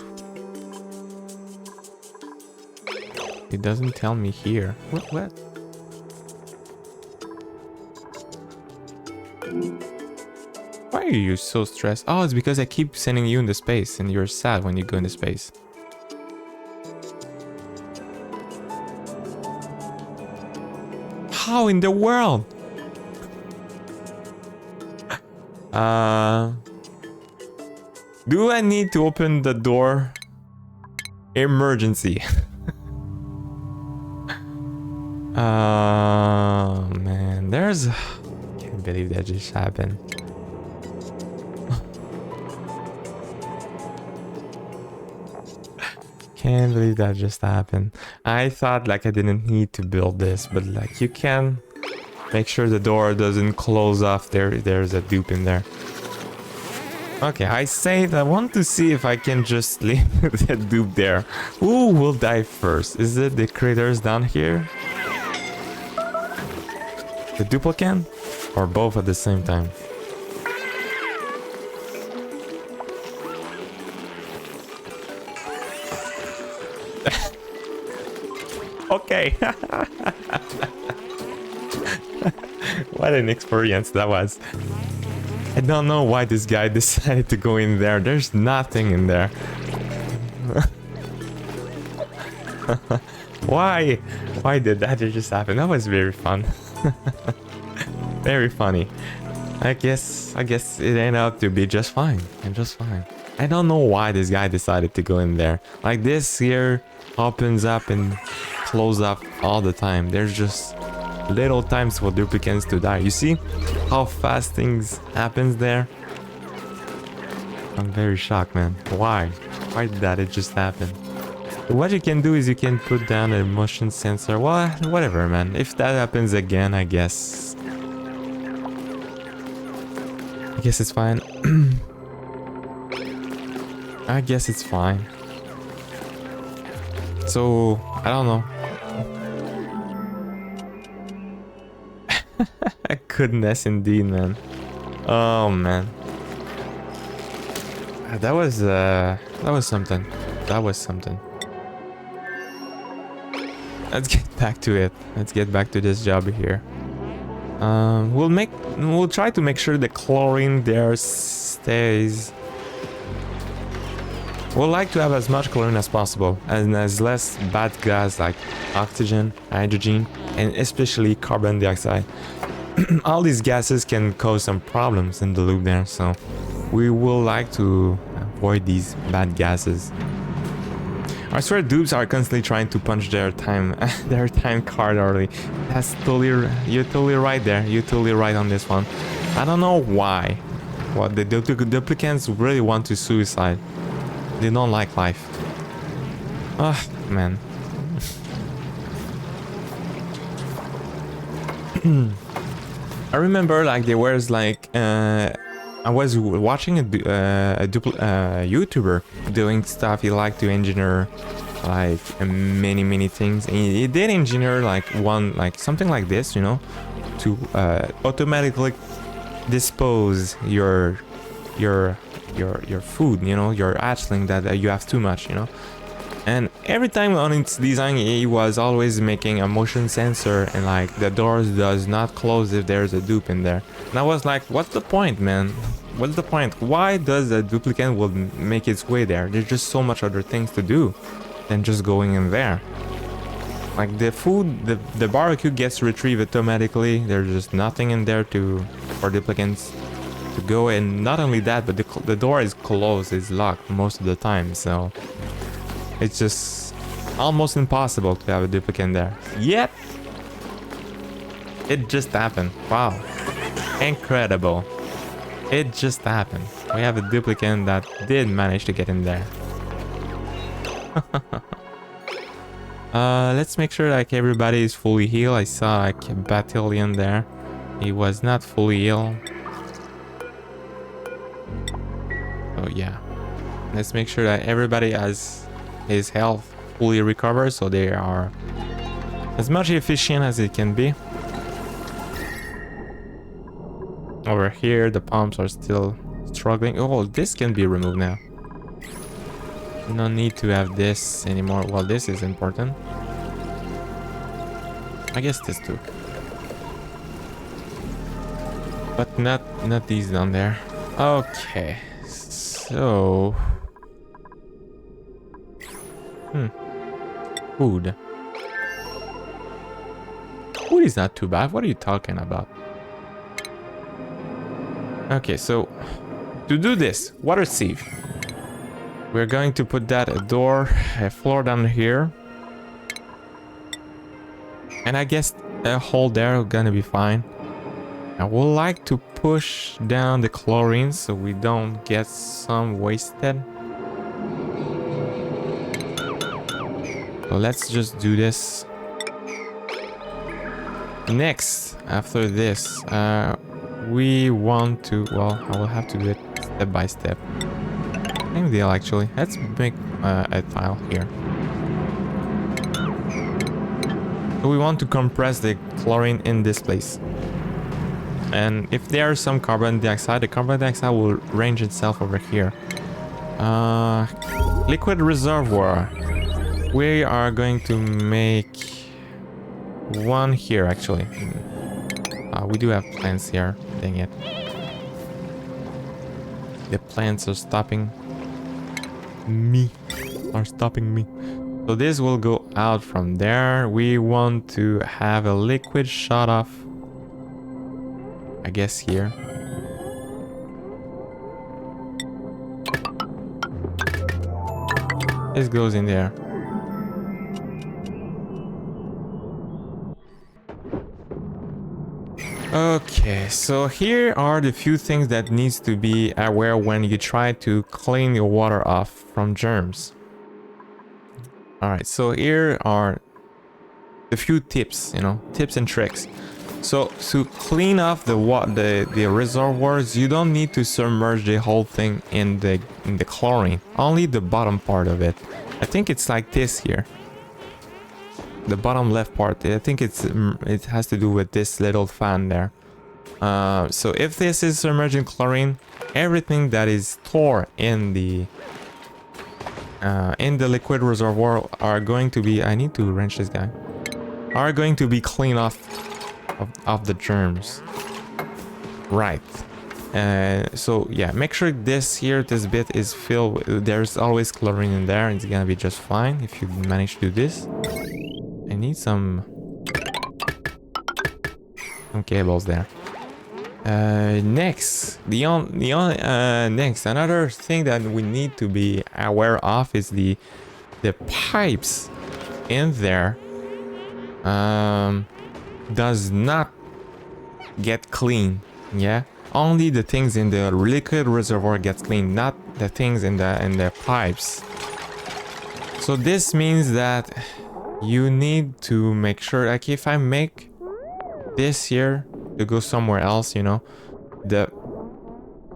It doesn't tell me here. What? Why are you so stressed? Oh, it's because I keep sending you into space and you're sad when you go into space. How in the world? Do I need to open the door? Emergency. Oh man, there's... Can't believe that just happened. Can't believe that just happened. I thought like I didn't need to build this, but like you can make sure the door doesn't close off. There's a dupe in there. Okay, I saved. I want to see if I can just leave the dupe there. Who will die first? Is it the critters down here? The duplicant? Or both at the same time? Okay. What an experience that was. I don't know why this guy decided to go in there. There's nothing in there. Why? Why did that just happen? That was very fun. Very funny. I guess it ended up to be just fine. And just fine. I don't know why this guy decided to go in there. Like this here opens up and closes up all the time. There's just little times for duplicants to die. You see how fast things happens there? I'm very shocked, man. Why? Why did that just happen? What you can do is you can put down a motion sensor. Well, whatever, man. If that happens again, I guess it's fine. I guess it's fine. So I don't know. Goodness indeed, man. Oh man. That was something. That was something. Let's get back to it. Let's get back to this job here. We'll try to make sure the chlorine there stays. We'll like to have as much chlorine as possible and as less bad gas like oxygen, hydrogen, and especially carbon dioxide. All these gases can cause some problems in the loop there, so we will like to avoid these bad gases. I swear dupes are constantly trying to punch their time card early. That's totally, you're totally right there. You're totally right on this one. I don't know why. What the duplicants really want to suicide. They don't like life. Ah, man. I remember like there was like I was watching a YouTuber doing stuff. He liked to engineer like many things. And he did engineer like something like this, you know, to automatically dispose your food, you know, your hatchling that you have too much, you know. And every time on its design, he was always making a motion sensor and like the doors does not close if there's a dupe in there. And I was like, what's the point, man? What's the point? Why does a duplicant will make its way there? There's just so much other things to do than just going in there. Like the food, the barbecue gets retrieved automatically. There's just nothing in there for duplicants to go. And not only that, but the door is closed, it's locked most of the time. So it's just almost impossible to have a duplicant there. Yet it just happened. Wow. Incredible. It just happened. We have a duplicant that did manage to get in there. Let's make sure like everybody is fully healed. I saw like a battalion there. He was not fully healed. Oh yeah. Let's make sure that everybody has his health fully recovered, so they are as much efficient as it can be. Over here the pumps are still struggling. Oh, this can be removed now. No need to have this anymore. Well, this is important. I guess this too, but not these down there. Okay, so food is not too bad. What are you talking about? Okay, so to do this water sieve, we're going to put that a floor down here, and I guess a hole there gonna be fine. I would like to push down the chlorine so we don't get some wasted. So let's just do this. Next, after this, we want to, well, I will have to do it step by step. Same deal actually. Let's make a tile here. So we want to compress the chlorine in this place. And if there's some carbon dioxide, the carbon dioxide will range itself over here. Liquid reservoir. We are going to make one here actually. We do have plants here. Dang it. The plants are stopping me. So this will go out from there. We want to have a liquid shut off, I guess here. This goes in there. Okay, so here are the few things that needs to be aware when you try to clean your water off from germs. Alright, so here are a few tips, you know, tips and tricks. So to clean off the reservoirs, you don't need to submerge the whole thing in the chlorine, only the bottom part of it. I think it's like this here. the bottom left part. I think it has to do with this little fan there. So if this is submerged in chlorine, everything that is stored in the liquid reservoir are going to be, I need to wrench this guy, are going to be cleaned off of the germs. Right. So yeah, make sure this bit is filled. There's always chlorine in there. It's gonna be just fine if you manage to do this. I need some cables there. Next, next, another thing that we need to be aware of is the pipes in there does not get clean. Yeah, only the things in the liquid reservoir gets clean, not the things in the pipes. So this means that you need to make sure, like if I make this here to go somewhere else, you know,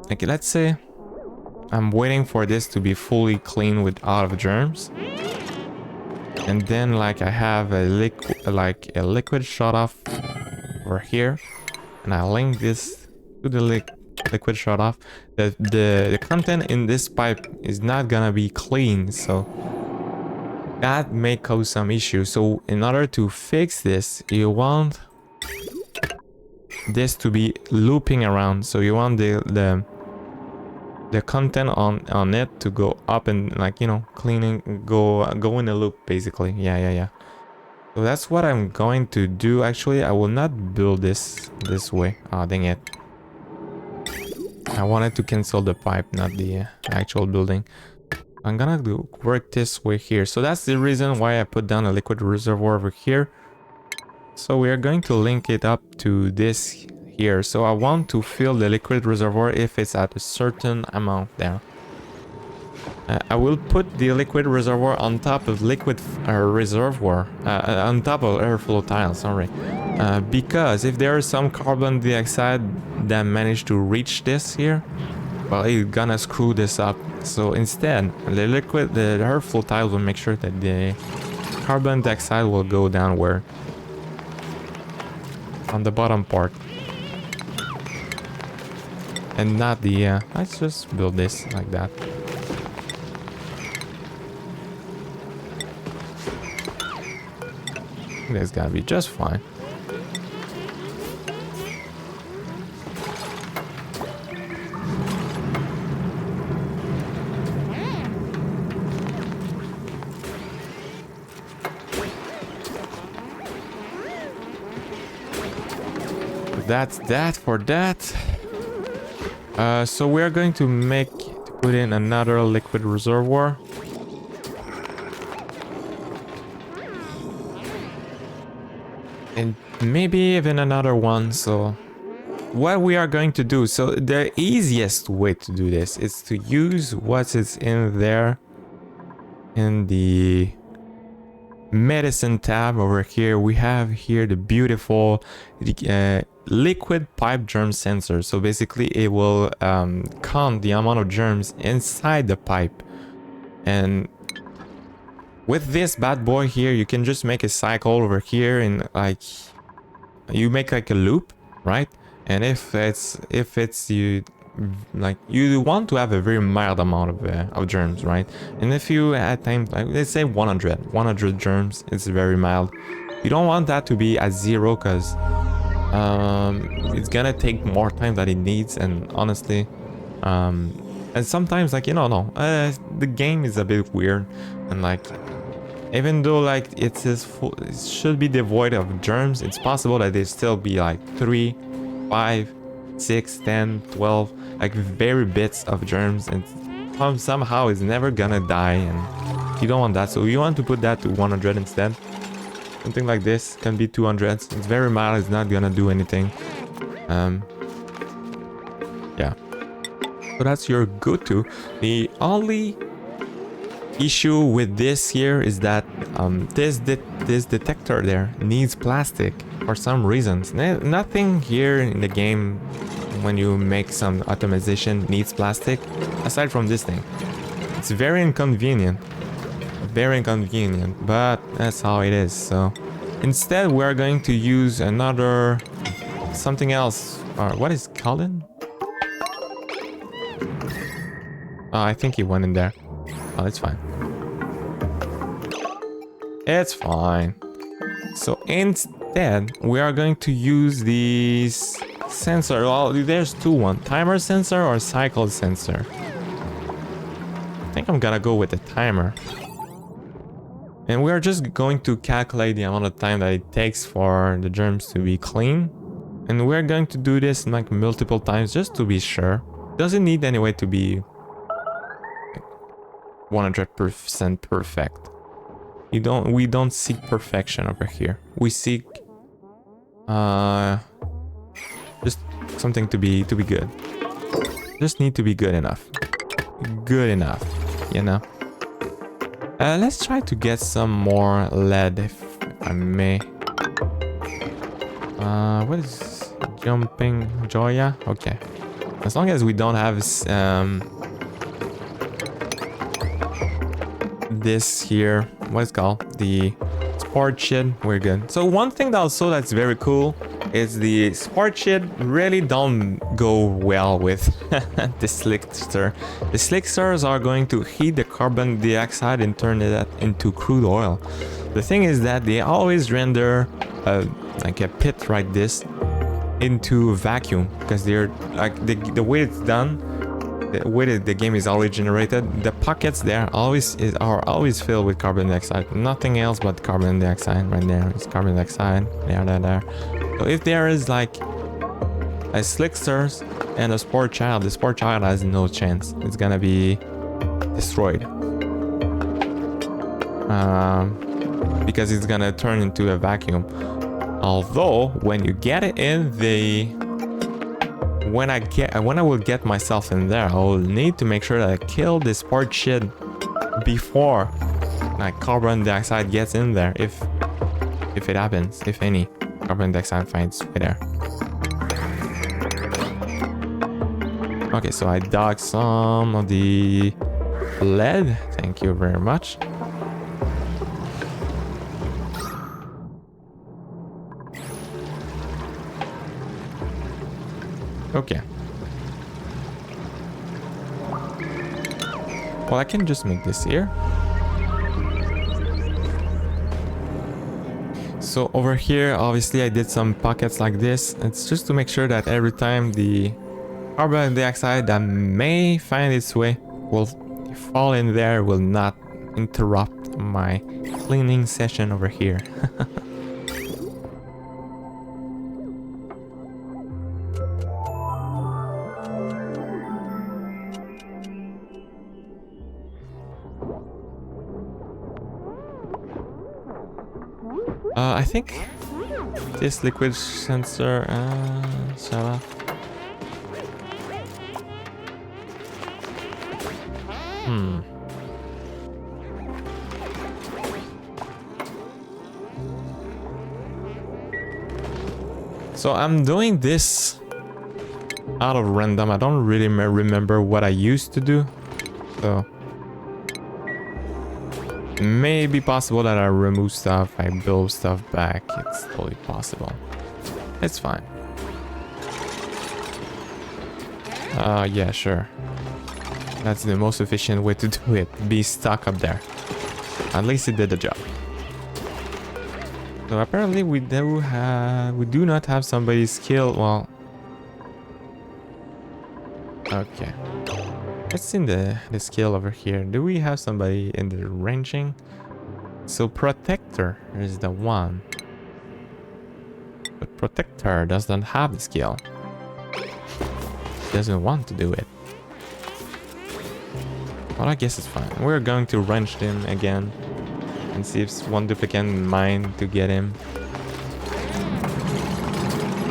like let's say I'm waiting for this to be fully clean with out of germs, and then like I have a liquid shut off over here, and I link this to the liquid shut off. The content in this pipe is not gonna be clean, so that may cause some issues. So in order to fix this, you want this to be looping around. So you want the content on it to go up and, like, you know, cleaning, go in a loop basically. Yeah. So that's what I'm going to do. Actually, I will not build this way. Oh, dang it. I wanted to cancel the pipe, not the actual building. I'm gonna work this way here. So that's the reason why I put down a liquid reservoir over here. So we are going to link it up to this here. So I want to fill the liquid reservoir if it's at a certain amount there. I will put the liquid reservoir on top of liquid reservoir, on top of airflow tile, sorry. Because if there is some carbon dioxide that managed to reach this here, well, it's gonna screw this up. So instead, the airflow tile will make sure that the carbon dioxide will go downward on the bottom part, and not the let's just build this like that. That's gotta be just fine. That's that for that. So we are going to put in another liquid reservoir. And maybe even another one. So what we are going to do, so the easiest way to do this is to use what is in there in the medicine tab over here. We have here the beautiful liquid pipe germ sensor. So basically it will count the amount of germs inside the pipe, and with this bad boy here you can just make a cycle over here, and like you make like a loop, right? And if it's you want to have a very mild amount of germs, right? And if you at times, like let's say 100 germs, it's very mild. You don't want that to be at 0, because it's gonna take more time than it needs. And honestly, and sometimes, like, you know, the game is a bit weird, and like even though like it should be devoid of germs, it's possible that there still be like 3, 5, 6, 10, 12, like very bits of germs, and somehow it's never gonna die, and you don't want that. So you want to put that to 100 instead. Something like this can be 200. It's very mild, it's not gonna do anything. Yeah, so that's your go-to. The only issue with this here is that this detector there needs plastic for some reasons. Nothing here in the game when you make some optimization needs plastic aside from this thing. It's very inconvenient. Very inconvenient, but that's how it is. So instead we're going to use another something else. Or what is it called? Oh, I think he went in there. Oh, it's fine. It's fine. So instead, we are going to use these sensor. Well, there's one. Timer sensor or cycle sensor. I think I'm gonna go with the timer. And we are just going to calculate the amount of time that it takes for the germs to be clean. And we're going to do this like multiple times just to be sure. Doesn't need anyway to be 100% perfect. We don't seek perfection over here. We seek just something to be good. Just need to be good enough. Good enough, you know. Let's try to get some more lead if I may. What is jumping Joya? Okay. As long as we don't have this here, what is it called? The sport shit, we're good. So one thing that's very cool is the sport shit really don't go well with the slickster. The slicksters are going to heat the carbon dioxide and turn it into crude oil. The thing is that they always render like a pit like this into vacuum, because they're like the way it's done, the way that the game is always generated, the pockets there are always filled with carbon dioxide. Nothing else but carbon dioxide. Right there, it's carbon dioxide. There. So if there is like a slicksters and a sport child, the sport child has no chance. It's gonna be destroyed. Because it's gonna turn into a vacuum. Although when you get it in the when I will get myself in there, I will need to make sure that I kill this sport shit before like carbon dioxide gets in there, if it happens, if any carbon dioxide finds way there. Okay, so I dug some of the lead. Thank you very much. Okay. Well, I can just make this here. So over here, obviously I did some pockets like this. It's just to make sure that every time the carbon dioxide that may find its way will fall in there, will not interrupt my cleaning session over here. I think this liquid sensor, shut up. So I'm doing this out of random. I don't really remember what I used to do. So maybe possible that I remove stuff, I build stuff back. It's totally possible. It's fine. Yeah, sure. That's the most efficient way to do it. Be stuck up there. At least it did the job. So apparently we do not have somebody's skill. Well, okay. Let's see the skill over here. Do we have somebody in the ranging? So protector is the one. But protector doesn't have the skill. Doesn't want to do it. Well, I guess it's fine. We're going to wrench him again and see if one duplicant mind to get him.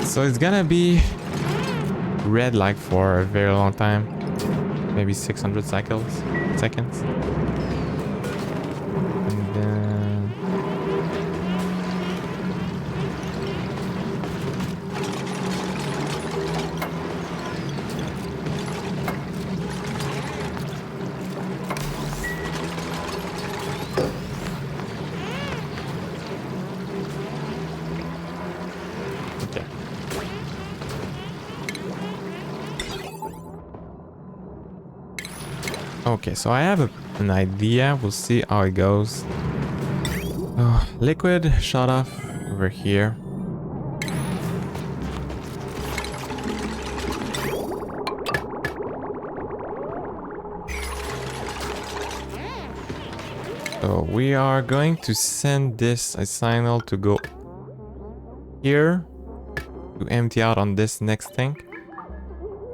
So it's gonna be red like for a very long time. Maybe 600 seconds. And then Okay, so I have an idea. We'll see how it goes. Oh, liquid shut off over here. So we are going to send this a signal to go here to empty out on this next tank.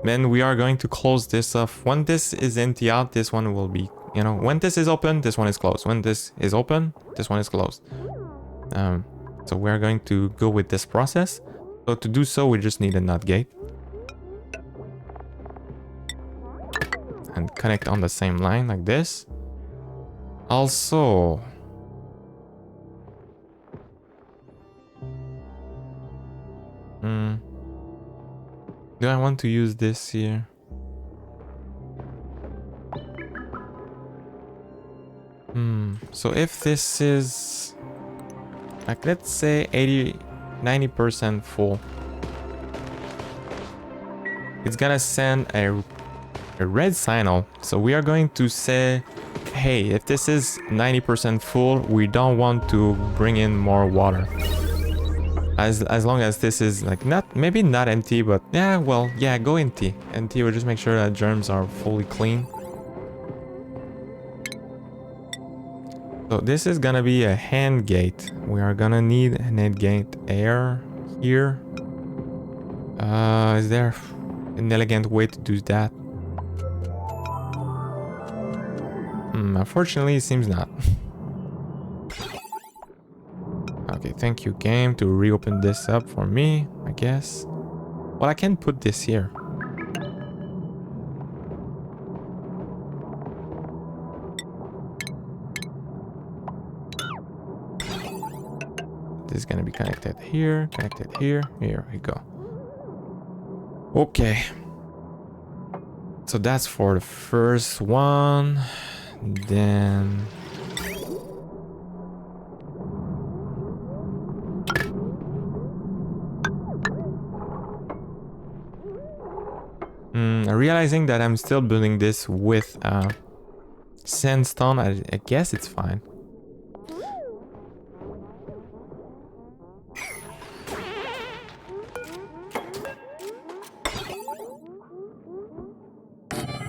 Then we are going to close this off. When this is empty out, this one will be, you know, when this is open, this one is closed. When this is open, this one is closed. So we're going to go with this process. So to do so, we just need a NOT gate. And connect on the same line like this. Also, do I want to use this here? So if this is like, let's say 90% full, it's gonna send a red signal. So we are going to say, hey, if this is 90% full, we don't want to bring in more water. As long as this is like maybe not empty, but yeah, well, yeah, go empty. Empty will just make sure that germs are fully clean. So this is gonna be a hand gate. We are gonna need an hand gate air here. Is there an elegant way to do that? Unfortunately, it seems not. Okay, thank you, game, to reopen this up for me, I guess. Well, I can put this here. This is gonna be connected here, Here we go. Okay. So that's for the first one. Then realizing that I'm still building this with sandstone, I guess it's fine.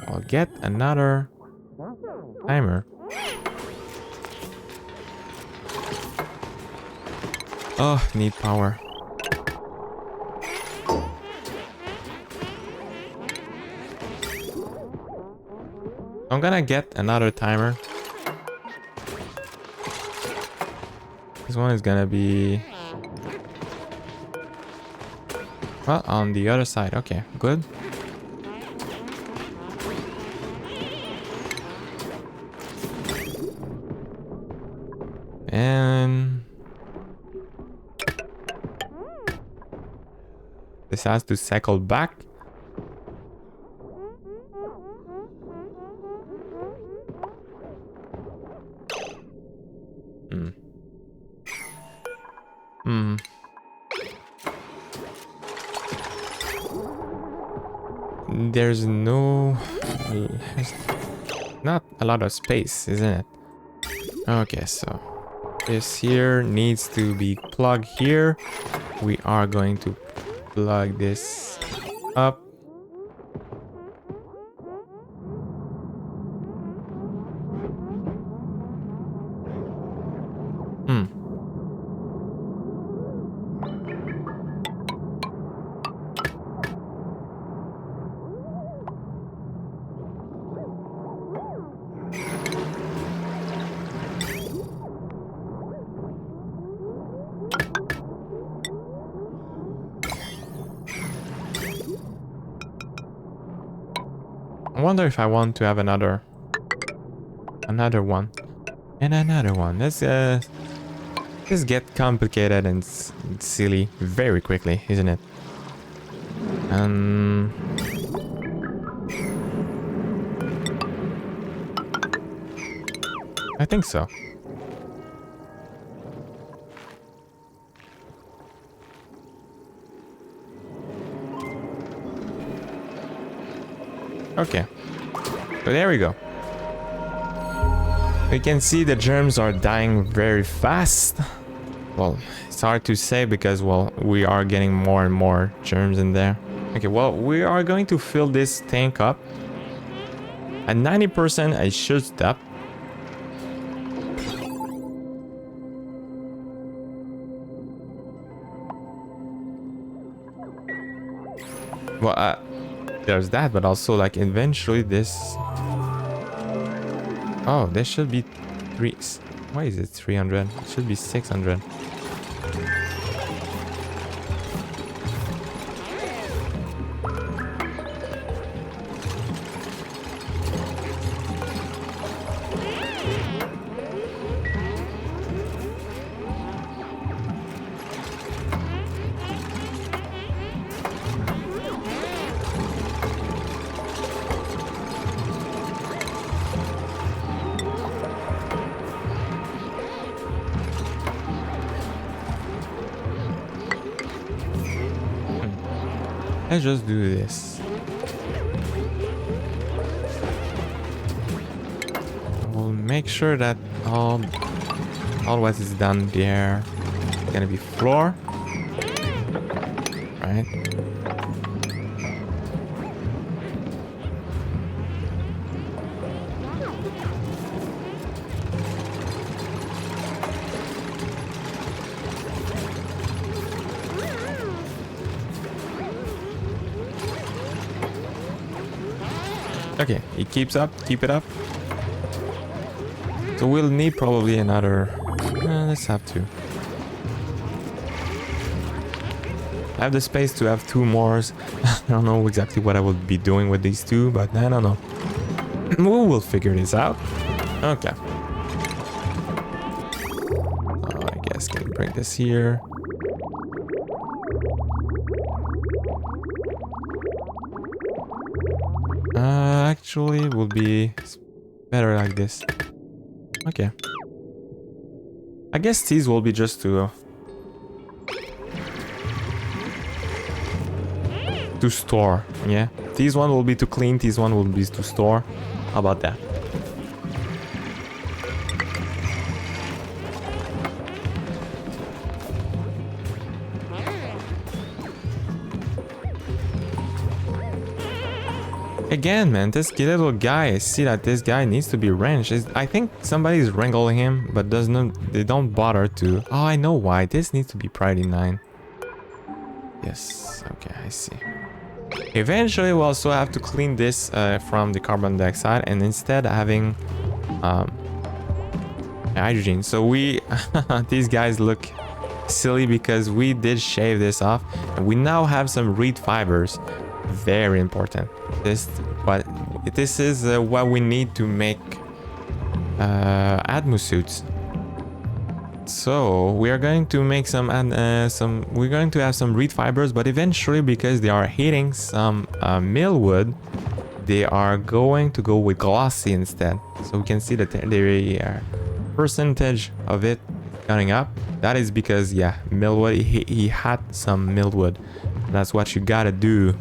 I'll get another timer. Oh, need power. I'm gonna get another timer. This one is gonna be, well, on the other side. Okay, good. And this has to cycle back. There's not a lot of space, isn't it? Okay, so this here needs to be plugged here. We are going to plug this up. I wonder if I want to have another one and another one. Let's get complicated and silly very quickly, isn't it? I think so. Okay, so there we go. We can see the germs are dying very fast. Well, it's hard to say because, well, we are getting more and more germs in there. Okay, well, we are going to fill this tank up. At 90%, I should stop. Well, there's that, but also, like, eventually this... Oh, there should be 3... Why is it 300? It should be 600. Let's just do this. We'll make sure that all what is done there is gonna be floor, right? Okay, it keeps up, keep it up. So we'll need probably another... let's have two. I have the space to have two more. I don't know exactly what I will be doing with these two, but I don't know. We will figure this out. Okay. I guess can bring this here. Actually, it will be better like this. Okay. I guess these will be just to store. Yeah. These one will be to clean. These one will be to store. How about that? Again, man, this little guy, I see that this guy needs to be wrenched. I think somebody's wrangling him, but they don't bother to. Oh, I know why. This needs to be priority 9. Yes, okay, I see. Eventually, we'll also have to clean this from the carbon dioxide and instead having hydrogen. So we, these guys look silly because we did shave this off. And we now have some reed fibers. Very important. This is what we need to make atmo suits. So we are going to make we're going to have some reed fibers, but eventually, because they are heating some millwood, they are going to go with glossy instead. So we can see that the percentage of it going up. That is because, yeah, millwood, he had some millwood. That's what you gotta do.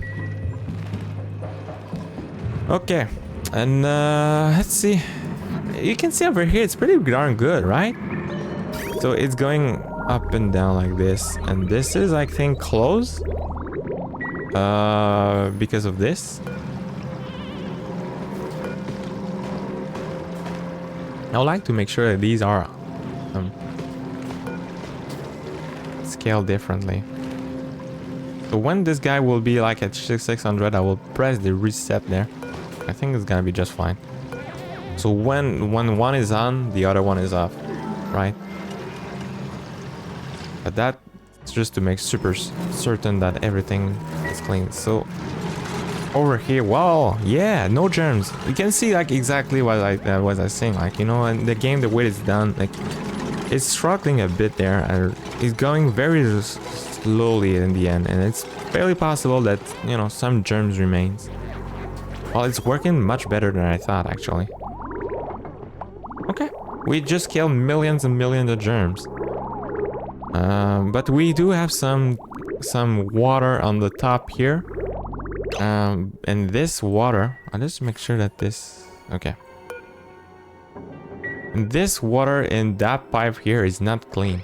Okay, and let's see. You can see over here, it's pretty darn good, right? So it's going up and down like this, and this is, I think, closed because of this. I would like to make sure that these are scaled differently. So when this guy will be like at 600, I will press the reset there. I think it's gonna be just fine. So when one is on, the other one is off, right? But that's just to make super certain that everything is clean. So over here, wow, yeah, no germs. You can see like exactly what I was saying, like, you know, and the game, the way it's done, like it's struggling a bit there, and it's going very slowly in the end, and it's fairly possible that, you know, some germs remains. Well, it's working much better than I thought, actually. Okay, we just killed millions and millions of germs. But we do have some water on the top here. And this water, I'll just make sure that this... Okay. And this water in that pipe here is not clean.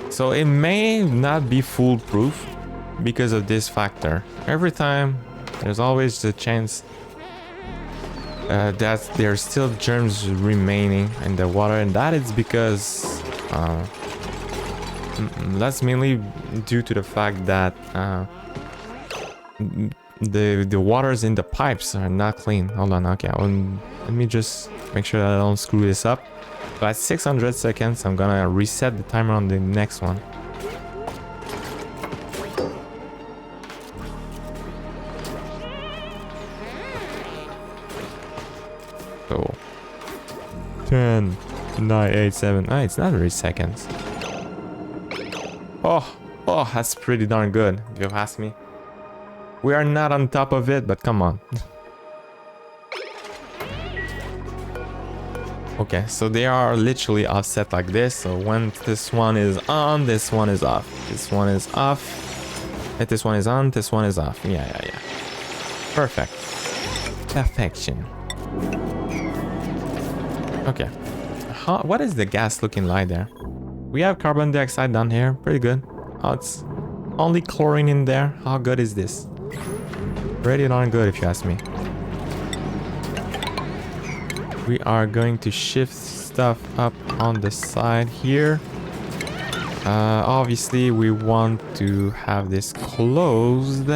So it may not be foolproof because of this factor. Every time, there's always the chance that there's still germs remaining in the water, and that is because that's mainly due to the fact that the waters in the pipes are not clean. Hold on, okay, let me just make sure that I don't screw this up. So at 600 seconds, I'm gonna reset the timer on the next one. So 10, 9, 8, 7. Ah, it's not really seconds. Oh, that's pretty darn good, if you ask me. We are not on top of it, but come on. Okay, so they are literally offset like this. So when this one is on, this one is off. This one is off. If this one is on, this one is off. Yeah. Perfect. Perfection. Okay. What is the gas looking like there? We have carbon dioxide down here. Pretty good. Oh, it's only chlorine in there. How good is this? Pretty darn good, if you ask me. We are going to shift stuff up on the side here. Obviously, we want to have this closed.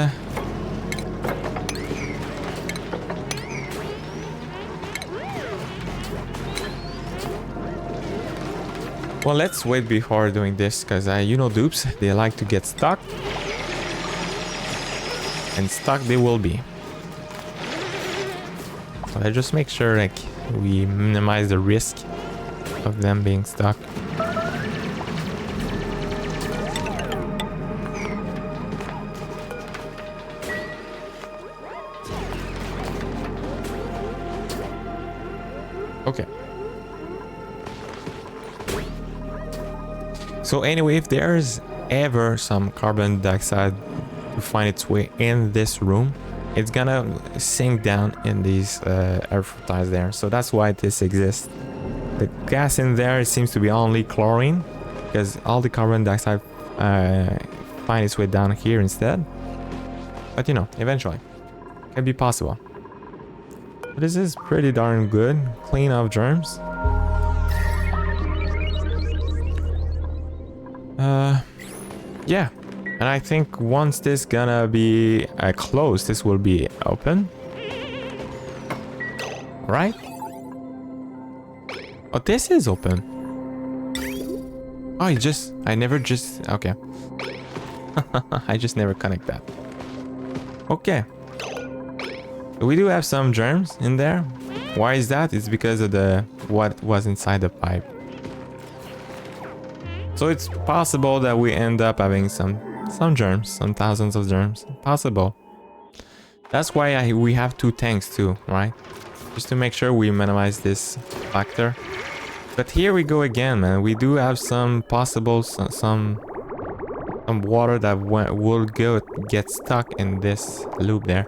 Well, let's wait before doing this, because you know dupes, they like to get stuck. And stuck they will be. So let's just make sure like we minimize the risk of them being stuck. Okay. So anyway, if there's ever some carbon dioxide to find its way in this room, it's gonna sink down in these air filters there. So that's why this exists. The gas in there, it seems to be only chlorine, because all the carbon dioxide find its way down here instead. But you know, eventually, it can be possible. But this is pretty darn good. Clean of germs. Yeah. And I think once this gonna be closed, this will be open. Right? Oh, this is open. Oh, okay. I just never connect that. Okay. We do have some germs in there. Why is that? It's because of what was inside the pipe. So it's possible that we end up having some germs, some thousands of germs. Possible. That's why we have 2 tanks too, right? Just to make sure we minimize this factor. But here we go again, man. We do have some possible some water that will get stuck in this loop there.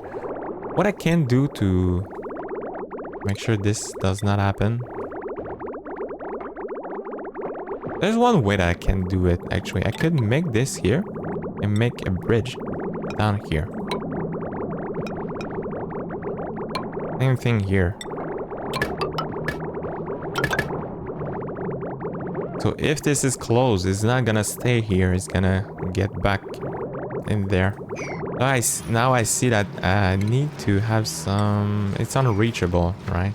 What I can do to make sure this does not happen. There's one way that I can do it, actually. I could make this here and make a bridge down here. Same thing here. So if this is closed, it's not gonna stay here. It's gonna get back in there. Guys, now I see that I need to have some... It's unreachable, right?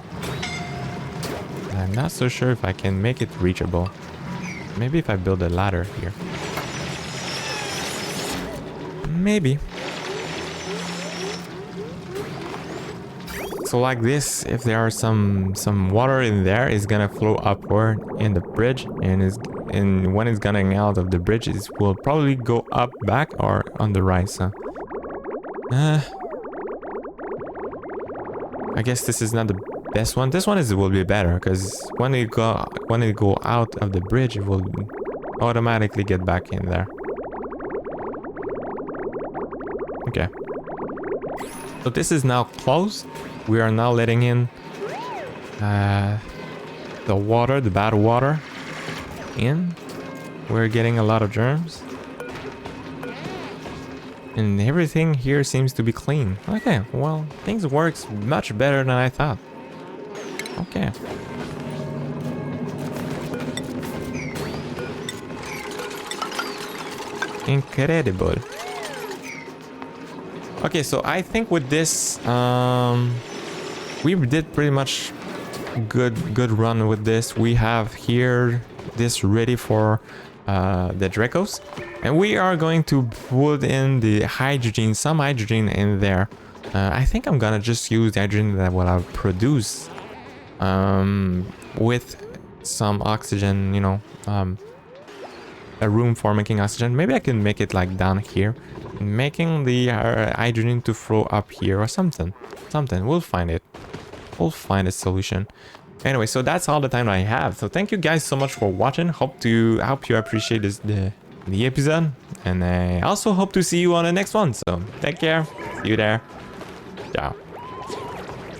I'm not so sure if I can make it reachable. Maybe if I build a ladder here. Maybe. So like this, if there are some water in there, it's gonna flow upward in the bridge, and when it's getting out of the bridge, it will probably go up, back, or on the right. So, I guess this is not the best one. This one will be better, because when it go out of the bridge, it will automatically get back in there. Okay. So this is now closed. We are now letting in the water, the bad water in. We're getting a lot of germs. And everything here seems to be clean. Okay, well, things works much better than I thought. Okay. Incredible. Okay, so I think with this, we did pretty much good run with this. We have here this ready for the Dracos, and we are going to put in the hydrogen, some hydrogen in there. I think I'm gonna just use the hydrogen that will have produce with some oxygen, you know, a room for making oxygen. Maybe I can make it like down here, making the hydrogen to flow up here or something. We'll find it. We'll find a solution. Anyway, so that's all the time I have. So thank you guys so much for watching. Hope you appreciate the episode, and I also hope to see you on the next one. So take care. See you there. Ciao.